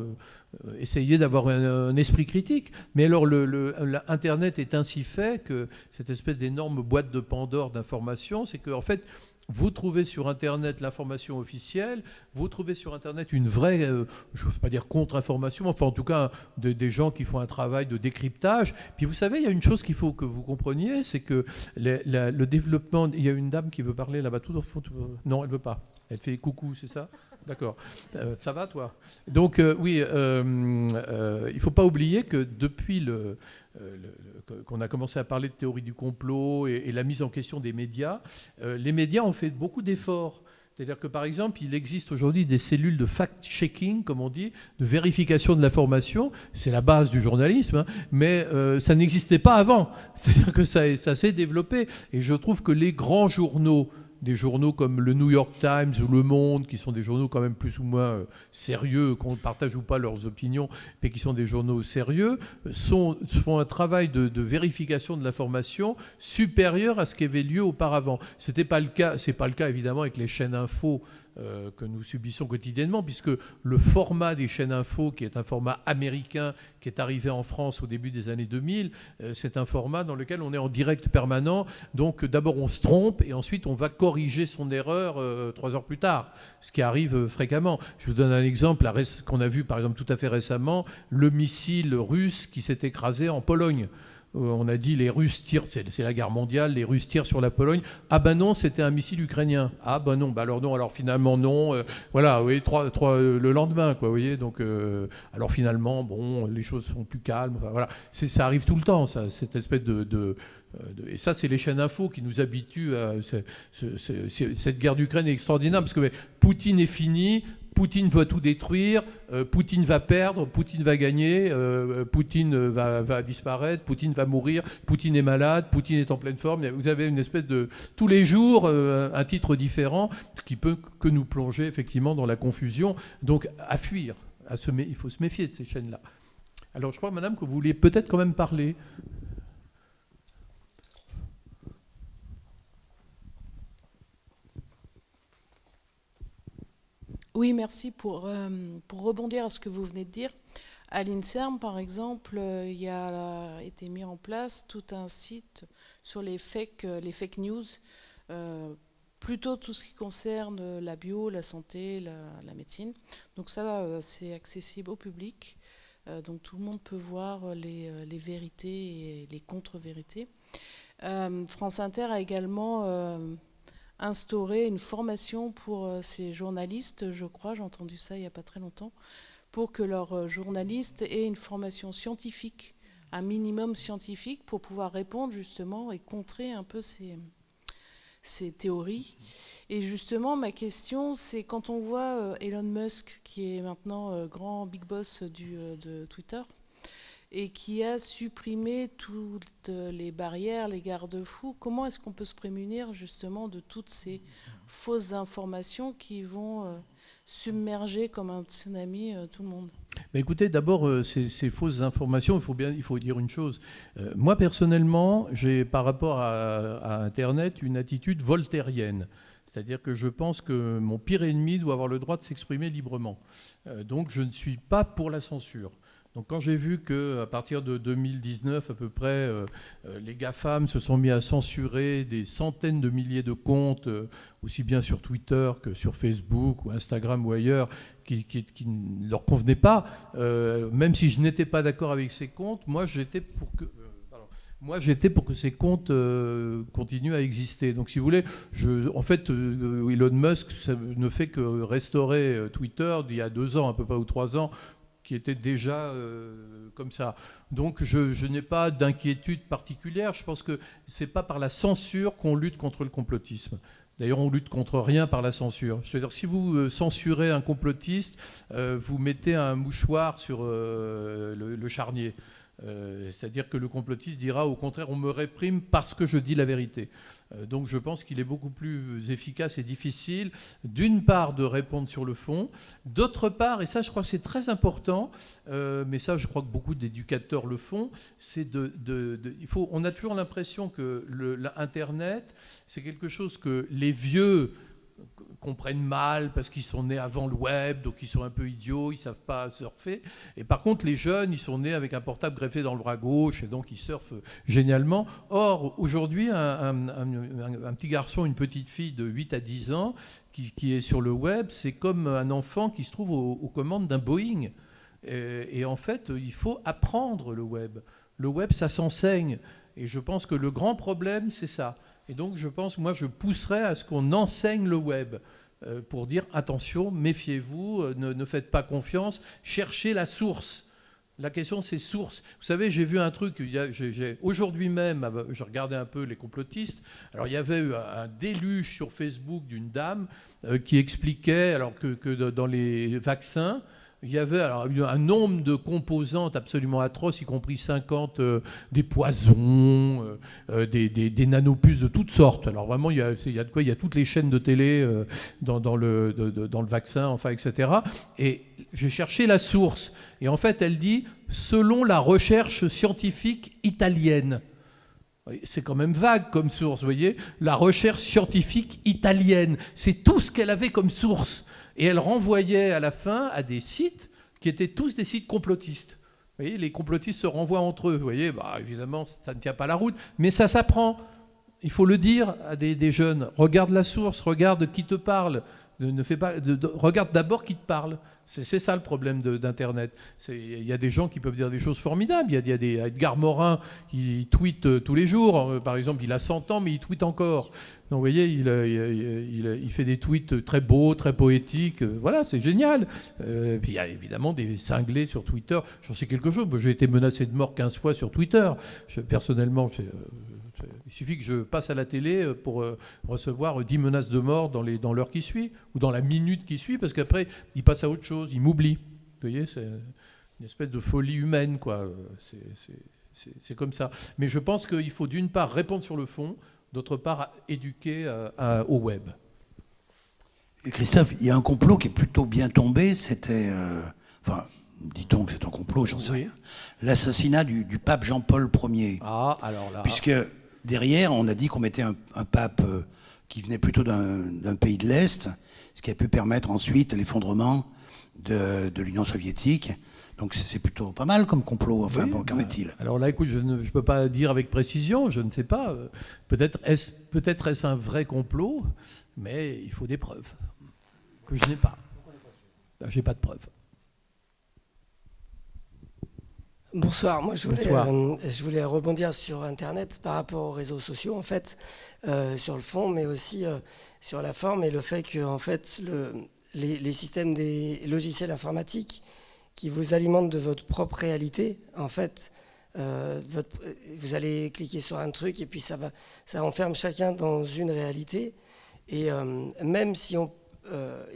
essayer d'avoir un esprit critique. Mais alors, Internet est ainsi fait que cette espèce d'énorme boîte de Pandore d'informations, c'est qu'en fait, vous trouvez sur Internet l'information officielle, vous trouvez sur Internet une vraie, je ne veux pas dire contre-information, enfin en tout cas des gens qui font un travail de décryptage. Puis vous savez, il y a une chose qu'il faut que vous compreniez, c'est que le développement... Il y a une dame qui veut parler là-bas, tout au fond. Non, elle ne veut pas. Elle fait coucou, c'est ça ? D'accord. Ça va, toi ? Donc, oui, il ne faut pas oublier que depuis qu'on a commencé à parler de théorie du complot et la mise en question des médias, les médias ont fait beaucoup d'efforts. C'est-à-dire que, par exemple, il existe aujourd'hui des cellules de fact-checking, comme on dit, de vérification de l'information. C'est la base du journalisme, hein, mais ça n'existait pas avant. C'est-à-dire que ça s'est développé. Et je trouve que les grands journaux, des journaux comme le New York Times ou Le Monde, qui sont des journaux quand même plus ou moins sérieux, qu'on partage ou pas leurs opinions, mais qui sont des journaux sérieux, font un travail de vérification de l'information supérieur à ce qui avait lieu auparavant. C'est pas le cas évidemment avec les chaînes info que nous subissons quotidiennement, puisque le format des chaînes info, qui est un format américain, qui est arrivé en France au début des années 2000, c'est un format dans lequel on est en direct permanent. Donc d'abord on se trompe et ensuite on va corriger son erreur 3 heures plus tard, ce qui arrive fréquemment. Je vous donne un exemple qu'on a vu par exemple tout à fait récemment, le missile russe qui s'est écrasé en Pologne. On a dit les Russes tirent, c'est la guerre mondiale, les Russes tirent sur la Pologne. Ah ben non, c'était un missile ukrainien. Ah ben non, alors finalement non. Voilà, oui, le lendemain, quoi, vous voyez. Donc, alors finalement, bon, les choses sont plus calmes. Enfin, voilà, ça arrive tout le temps, ça, cette espèce et ça, c'est les chaînes info qui nous habituent à cette guerre d'Ukraine est extraordinaire parce que Poutine est fini. Poutine va tout détruire, Poutine va perdre, Poutine va gagner, Poutine va disparaître, Poutine va mourir, Poutine est malade, Poutine est en pleine forme. Vous avez une espèce de... Tous les jours, un titre différent, ce qui peut que nous plonger effectivement dans la confusion. Donc à fuir, il faut se méfier de ces chaînes-là. Alors je crois, madame, que vous vouliez peut-être quand même parler. Oui, merci pour rebondir à ce que vous venez de dire. À l'INSERM, par exemple, il a été mis en place tout un site sur les fake news, plutôt tout ce qui concerne la bio, la santé, la médecine. Donc ça, c'est accessible au public. Donc tout le monde peut voir les vérités et les contre-vérités. France Inter a également... instaurer une formation pour ces journalistes, je crois, j'ai entendu ça il n'y a pas très longtemps, pour que leurs journalistes aient une formation scientifique, un minimum scientifique, pour pouvoir répondre justement et contrer un peu ces théories. Et justement, ma question, c'est quand on voit Elon Musk, qui est maintenant grand big boss de Twitter, et qui a supprimé toutes les barrières, les garde-fous. Comment est-ce qu'on peut se prémunir justement de toutes ces fausses informations qui vont submerger comme un tsunami tout le monde ? Mais écoutez, d'abord, ces fausses informations, il faut dire une chose. Moi, personnellement, j'ai par rapport à Internet une attitude voltairienne. C'est-à-dire que je pense que mon pire ennemi doit avoir le droit de s'exprimer librement. Donc je ne suis pas pour la censure. Donc quand j'ai vu qu'à partir de 2019 à peu près, les GAFAM se sont mis à censurer des centaines de milliers de comptes, aussi bien sur Twitter que sur Facebook ou Instagram ou ailleurs, qui ne leur convenaient pas, même si je n'étais pas d'accord avec ces comptes, moi j'étais pour que ces comptes continuent à exister. Donc si vous voulez, en fait, Elon Musk ça ne fait que restaurer Twitter d'il y a 2 ans à peu près ou 3 ans, qui était déjà comme ça. Donc je n'ai pas d'inquiétude particulière. Je pense que ce n'est pas par la censure qu'on lutte contre le complotisme. D'ailleurs, on lutte contre rien par la censure. C'est-à-dire, si vous censurez un complotiste, vous mettez un mouchoir sur le charnier. C'est-à-dire que le complotiste dira, au contraire, on me réprime parce que je dis la vérité. Donc je pense qu'il est beaucoup plus efficace et difficile, d'une part, de répondre sur le fond, d'autre part, et ça je crois que c'est très important, mais ça je crois que beaucoup d'éducateurs le font, c'est on a toujours l'impression que l'Internet, c'est quelque chose que les vieux comprennent mal parce qu'ils sont nés avant le web, donc ils sont un peu idiots, ils ne savent pas surfer. Et par contre, les jeunes, ils sont nés avec un portable greffé dans le bras gauche et donc ils surfent génialement. Or, aujourd'hui, un petit garçon, une petite fille de 8 à 10 ans qui est sur le web, c'est comme un enfant qui se trouve aux commandes d'un Boeing. Et en fait, il faut apprendre le web. Le web, ça s'enseigne. Et je pense que le grand problème, c'est ça. Et donc, je pense, moi, je pousserais à ce qu'on enseigne le web pour dire, attention, méfiez-vous, ne faites pas confiance, cherchez la source. La question, c'est source. Vous savez, j'ai vu un truc, aujourd'hui même, je regardais un peu les complotistes, alors il y avait eu un déluge sur Facebook d'une dame qui expliquait alors que dans les vaccins, il y avait alors, un nombre de composantes absolument atroces, y compris 50 des poisons, des nanopuces de toutes sortes. Alors vraiment, il y a de quoi, il y a toutes les chaînes de télé dans le vaccin, enfin, etc. Et j'ai cherché la source. Et en fait, elle dit, selon la recherche scientifique italienne. C'est quand même vague comme source, vous voyez. La recherche scientifique italienne, c'est tout ce qu'elle avait comme source. Et elle renvoyait à la fin à des sites qui étaient tous des sites complotistes. Vous voyez, les complotistes se renvoient entre eux. Vous voyez, évidemment, ça ne tient pas la route, mais ça s'apprend. Il faut le dire à des jeunes. Regarde la source, regarde qui te parle. Regarde d'abord qui te parle. C'est ça le problème d'Internet. Il y a des gens qui peuvent dire des choses formidables. Il y a des Edgar Morin qui tweet tous les jours. Par exemple, il a 100 ans, mais il tweet encore. Donc, vous voyez, il fait des tweets très beaux, très poétiques. Voilà, c'est génial. Puis il y a évidemment des cinglés sur Twitter. J'en sais quelque chose. J'ai été menacé de mort 15 fois sur Twitter. Personnellement, il suffit que je passe à la télé pour recevoir 10 menaces de mort dans l'heure qui suit, ou dans la minute qui suit, parce qu'après, il passe à autre chose, il m'oublie. Vous voyez, c'est une espèce de folie humaine, quoi. C'est comme ça. Mais je pense qu'il faut d'une part répondre sur le fond, d'autre part éduquer au web. Et Christophe, il y a un complot qui est plutôt bien tombé, c'était... dit-on que c'est un complot, j'en sais rien. L'assassinat du pape Jean-Paul Ier. Ah, alors là... Puisque derrière, on a dit qu'on mettait un pape qui venait plutôt d'un pays de l'Est, ce qui a pu permettre ensuite l'effondrement de l'Union soviétique. Donc c'est plutôt pas mal comme complot, enfin, oui, qu'en est-il? Alors là, écoute, je ne peux pas dire avec précision, je ne sais pas. Peut-être est-ce un vrai complot, mais il faut des preuves, que je n'ai pas. Je n'ai pas de preuves. Bonsoir, moi je voulais rebondir sur Internet par rapport aux réseaux sociaux, en fait, sur le fond, mais aussi sur la forme et le fait que en fait, les systèmes des logiciels informatiques qui vous alimentent de votre propre réalité, en fait, vous allez cliquer sur un truc et puis ça enferme chacun dans une réalité. Et même si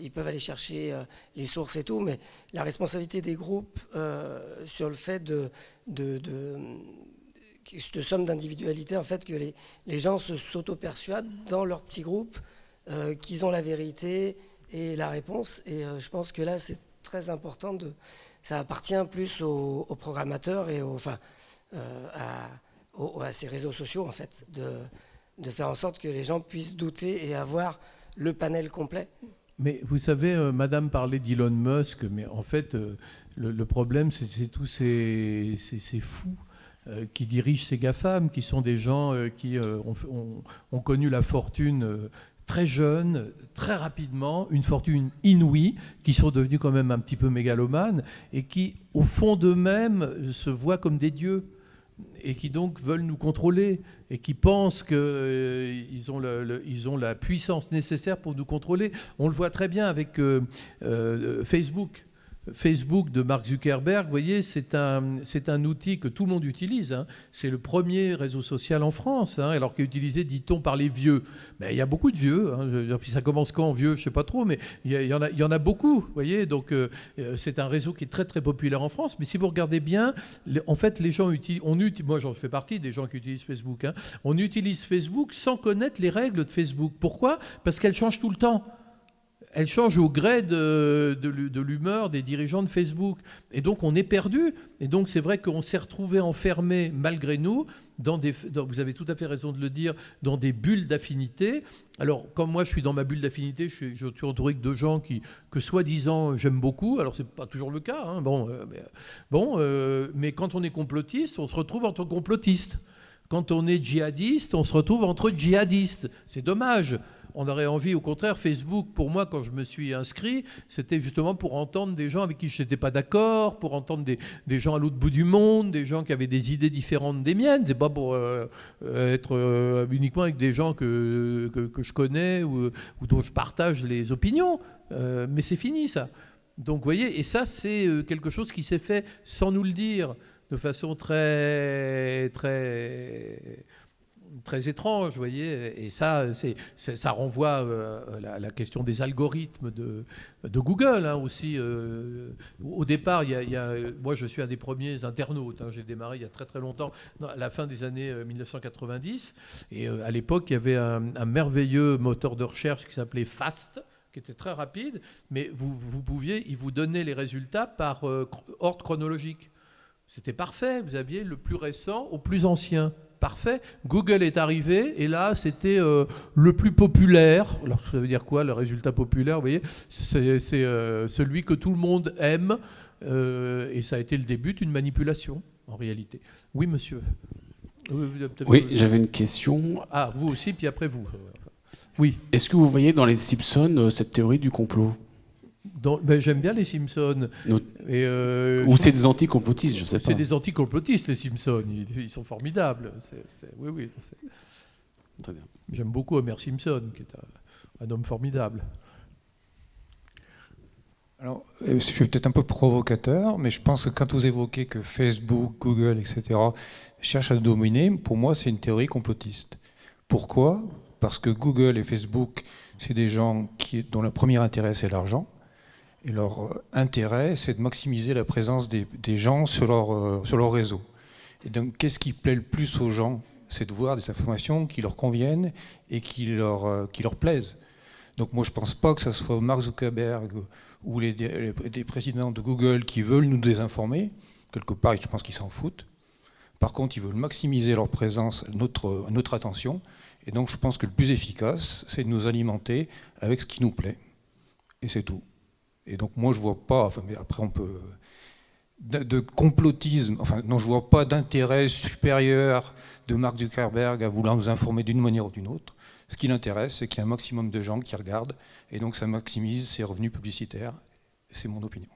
ils peuvent aller chercher les sources et tout, mais la responsabilité des groupes sur le fait de somme d'individualité, en fait, que les gens s'auto-persuadent dans leur petit groupe qu'ils ont la vérité et la réponse. Et je pense que là, c'est très important. Ça appartient plus aux programmateurs et à ces réseaux sociaux, en fait, de faire en sorte que les gens puissent douter et avoir le panel complet. Mais vous savez, Madame parlait d'Elon Musk, mais en fait, le problème, c'est tous ces fous qui dirigent ces GAFAM, qui sont des gens qui ont connu la fortune très jeunes, très rapidement, une fortune inouïe, qui sont devenus quand même un petit peu mégalomanes, et qui, au fond d'eux-mêmes, se voient comme des dieux, et qui donc veulent nous contrôler, et qui pensent qu'ils ont la puissance nécessaire pour nous contrôler. On le voit très bien avec Facebook. Facebook de Mark Zuckerberg, vous voyez, c'est un outil que tout le monde utilise. Hein. C'est le premier réseau social en France, hein, alors qu'il est utilisé, dit-on, par les vieux. Mais il y a beaucoup de vieux. Hein. Puis ça commence quand, vieux, je ne sais pas trop, mais il y en a beaucoup. Vous voyez, donc c'est un réseau qui est très très populaire en France. Mais si vous regardez bien, en fait, les gens utilisent. Moi, j'en fais partie des gens qui utilisent Facebook. Hein. On utilise Facebook sans connaître les règles de Facebook. Pourquoi ? Parce qu'elles changent tout le temps. Elle change au gré de l'humeur des dirigeants de Facebook. Et donc, on est perdu. Et donc, c'est vrai qu'on s'est retrouvé enfermé, malgré nous, vous avez tout à fait raison de le dire, dans des bulles d'affinité. Alors, comme moi, je suis dans ma bulle d'affinité, je suis entouré de gens que soi-disant, j'aime beaucoup. Alors, ce n'est pas toujours le cas. Hein. Mais quand on est complotiste, on se retrouve entre complotistes. Quand on est djihadiste, on se retrouve entre djihadistes. C'est dommage. On aurait envie, au contraire, Facebook, pour moi, quand je me suis inscrit, c'était justement pour entendre des gens avec qui je n'étais pas d'accord, pour entendre des gens à l'autre bout du monde, des gens qui avaient des idées différentes des miennes. C'est pas pour être uniquement avec des gens que je connais ou dont je partage les opinions. Mais c'est fini, ça. Donc, vous voyez, et ça, c'est quelque chose qui s'est fait sans nous le dire, de façon très, très... très étrange, vous voyez, et ça renvoie à la question des algorithmes de Google, hein, aussi. Au départ, moi, je suis un des premiers internautes. Hein, j'ai démarré il y a très très longtemps, à la fin des années 1990, et à l'époque, il y avait un merveilleux moteur de recherche qui s'appelait FAST, qui était très rapide, mais il vous donnait les résultats par ordre chronologique. C'était parfait. Vous aviez le plus récent au plus ancien. Parfait. Google est arrivé et là, c'était le plus populaire. Alors, ça veut dire quoi, le résultat populaire? Vous voyez, c'est celui que tout le monde aime et ça a été le début d'une manipulation, en réalité. Oui, monsieur. Oui, j'avais une question. Ah, vous aussi, puis après vous. Oui. Est-ce que vous voyez dans les Simpsons cette théorie du complot? J'aime bien les Simpsons. Ou c'est des anti-complotistes, je ne sais pas. C'est des anti-complotistes, les Simpsons. Ils sont formidables. Oui. Très bien. J'aime beaucoup Homer Simpson, qui est un homme formidable. Alors, je suis peut-être un peu provocateur, mais je pense que quand vous évoquez que Facebook, Google, etc. cherchent à nous dominer, pour moi, c'est une théorie complotiste. Pourquoi ? Parce que Google et Facebook, c'est des gens dont le premier intérêt, c'est l'argent. Et leur intérêt, c'est de maximiser la présence des gens sur leur réseau. Et donc, qu'est-ce qui plaît le plus aux gens? C'est de voir des informations qui leur conviennent et qui leur plaisent. Donc moi, je ne pense pas que ce soit Mark Zuckerberg ou des présidents de Google qui veulent nous désinformer. Quelque part, je pense qu'ils s'en foutent. Par contre, ils veulent maximiser leur présence, notre attention. Et donc, je pense que le plus efficace, c'est de nous alimenter avec ce qui nous plaît. Et c'est tout. Et donc moi je vois pas, mais après on peut, de complotisme, je vois pas d'intérêt supérieur de Mark Zuckerberg à vouloir nous informer d'une manière ou d'une autre. Ce qui l'intéresse, c'est qu'il y a un maximum de gens qui regardent, et donc ça maximise ses revenus publicitaires. C'est mon opinion.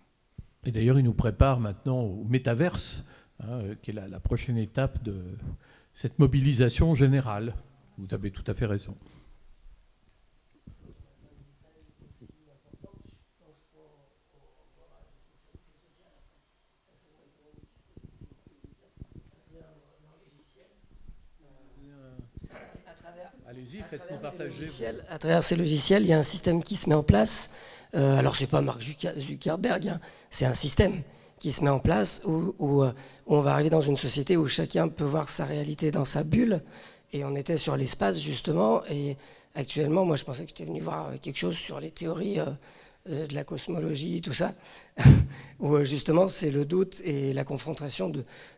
Et d'ailleurs, il nous prépare maintenant au métaverse, qui est la prochaine étape de cette mobilisation générale. Vous avez tout à fait raison. Allez-y, faites-nous partager. À travers ces logiciels, il y a un système qui se met en place. Alors, ce n'est pas Mark Zuckerberg, hein, c'est un système qui se met en place où on va arriver dans une société où chacun peut voir sa réalité dans sa bulle. Et on était sur l'espace, justement. Et actuellement, moi, je pensais que j'étais venu voir quelque chose sur les théories de la cosmologie, tout ça, où justement c'est le doute et la confrontation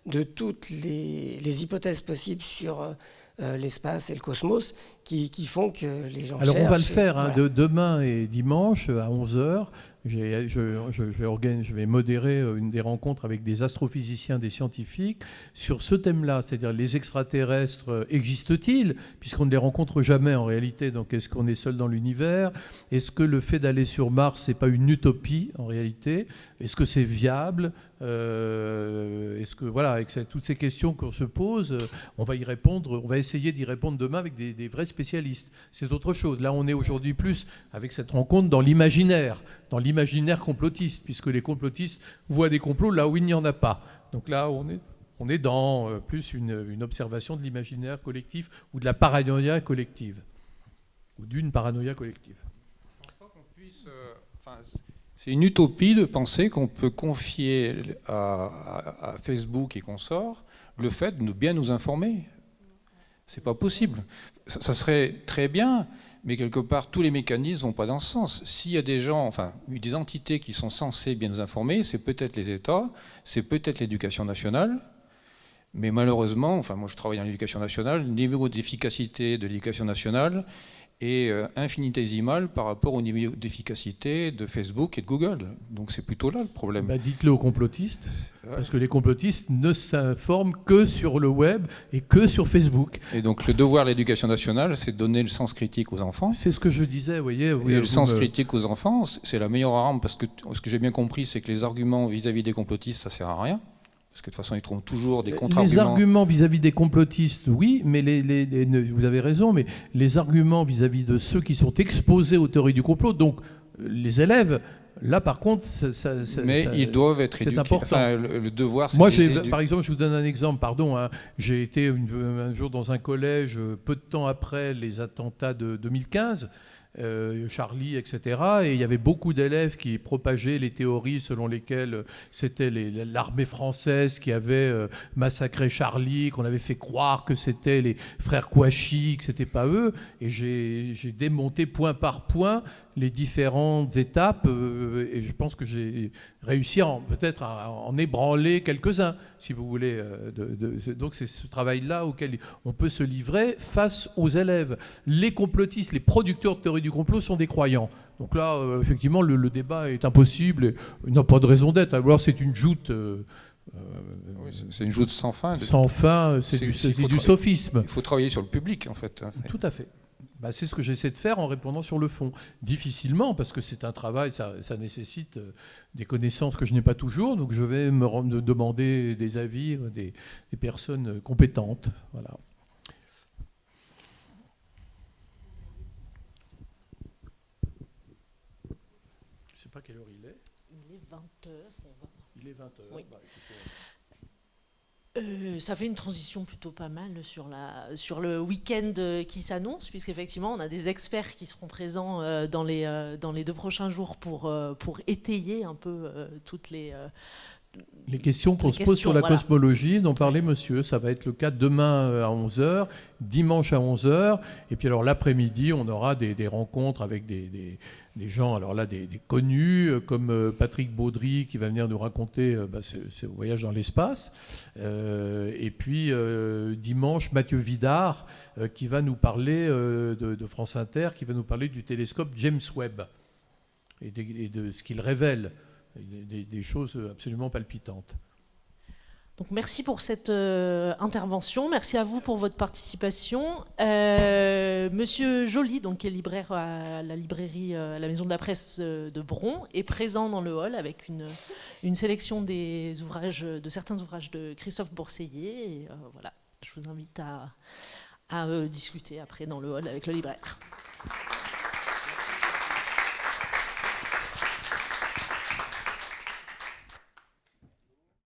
de toutes les hypothèses possibles sur l'espace et le cosmos qui font que les gens Alors cherchent. on va le faire voilà. demain et dimanche à 11h. Je vais modérer une des rencontres avec des astrophysiciens, des scientifiques, sur ce thème-là, c'est-à-dire les extraterrestres existent-ils, puisqu'on ne les rencontre jamais en réalité, donc est-ce qu'on est seul dans l'univers? Est-ce que le fait d'aller sur Mars, n'est pas une utopie en réalité? Est-ce que c'est viable? Est-ce que, voilà, avec toutes ces questions qu'on se pose, on va y répondre, on va essayer d'y répondre demain avec des vrais spécialistes. C'est autre chose. Là, on est aujourd'hui plus avec cette rencontre dans l'imaginaire complotiste, puisque les complotistes voient des complots là où il n'y en a pas. Donc là, on est dans plus une observation de l'imaginaire collectif ou de la paranoïa collective, ou d'une paranoïa collective. Je ne pense pas qu'on puisse... c'est une utopie de penser qu'on peut confier à Facebook et consorts le fait de bien nous informer. C'est pas possible. Ça serait très bien, mais quelque part, tous les mécanismes ne vont pas dans ce sens. S'il y a des gens, enfin, des entités qui sont censées bien nous informer, c'est peut-être les États, c'est peut-être l'éducation nationale, mais malheureusement, enfin, moi je travaille dans l'éducation nationale, le niveau d'efficacité de l'éducation nationale est infinitésimal par rapport au niveau d'efficacité de Facebook et de Google. Donc c'est plutôt là le problème. Dites-le aux complotistes, parce que les complotistes ne s'informent que sur le web et que sur Facebook. Et donc le devoir de l'éducation nationale, c'est de donner le sens critique aux enfants. C'est ce que je disais, vous voyez. Et le sens critique aux enfants, c'est la meilleure arme, parce que ce que j'ai bien compris, c'est que les arguments vis-à-vis des complotistes, ça sert à rien. Parce que de toute façon, ils trouvent toujours des contre-arguments. Les arguments vis-à-vis des complotistes, oui, mais vous avez raison, mais les arguments vis-à-vis de ceux qui sont exposés aux théories du complot, donc les élèves, là par contre, ils doivent être éduqués. C'est important. Enfin, le devoir, c'est moi, par exemple, je vous donne un exemple, pardon. J'ai été un jour dans un collège, peu de temps après les attentats de 2015. Charlie, etc. Et il y avait beaucoup d'élèves qui propageaient les théories selon lesquelles c'était l'armée française qui avait massacré Charlie, qu'on avait fait croire que c'était les frères Kouachi, que c'était pas eux. Et j'ai démonté point par point les différentes étapes et je pense que j'ai réussi peut-être à en ébranler quelques-uns, si vous voulez. Donc c'est ce travail-là auquel on peut se livrer face aux élèves. Les complotistes, les producteurs de théorie du complot sont des croyants. Donc là, effectivement, le débat est impossible et il n'a pas de raison d'être. Alors c'est une joute... oui, c'est une joute sans fin. Sans fin, c'est du sophisme. Il faut travailler sur le public, en fait. Tout à fait. C'est ce que j'essaie de faire en répondant sur le fond. Difficilement, parce que c'est un travail, ça nécessite des connaissances que je n'ai pas toujours, donc je vais me demander des avis des personnes compétentes. Voilà. Je ne sais pas quelle heure il est. Il est 20h. Il est 20h. Oui. Ça fait une transition plutôt pas mal sur le week-end qui s'annonce, puisqu'effectivement, on a des experts qui seront présents dans les 2 prochains jours pour étayer un peu toutes les questions qu'on se pose sur la cosmologie dont parlait monsieur. Ça va être le cas demain à 11h, dimanche à 11h, et puis alors l'après-midi, on aura des rencontres avec des gens, alors là, des connus, comme Patrick Baudry, qui va venir nous raconter ce voyage dans l'espace. Et puis, dimanche, Mathieu Vidard, qui va nous parler de France Inter, qui va nous parler du télescope James Webb et de ce qu'il révèle, des choses absolument palpitantes. Donc merci pour cette intervention, merci à vous pour votre participation. Monsieur Joly, donc, qui est libraire à la librairie, à la Maison de la Presse de Bron, est présent dans le hall avec une sélection de certains ouvrages de Christophe Bourseiller. Et voilà, je vous invite à discuter après dans le hall avec le libraire.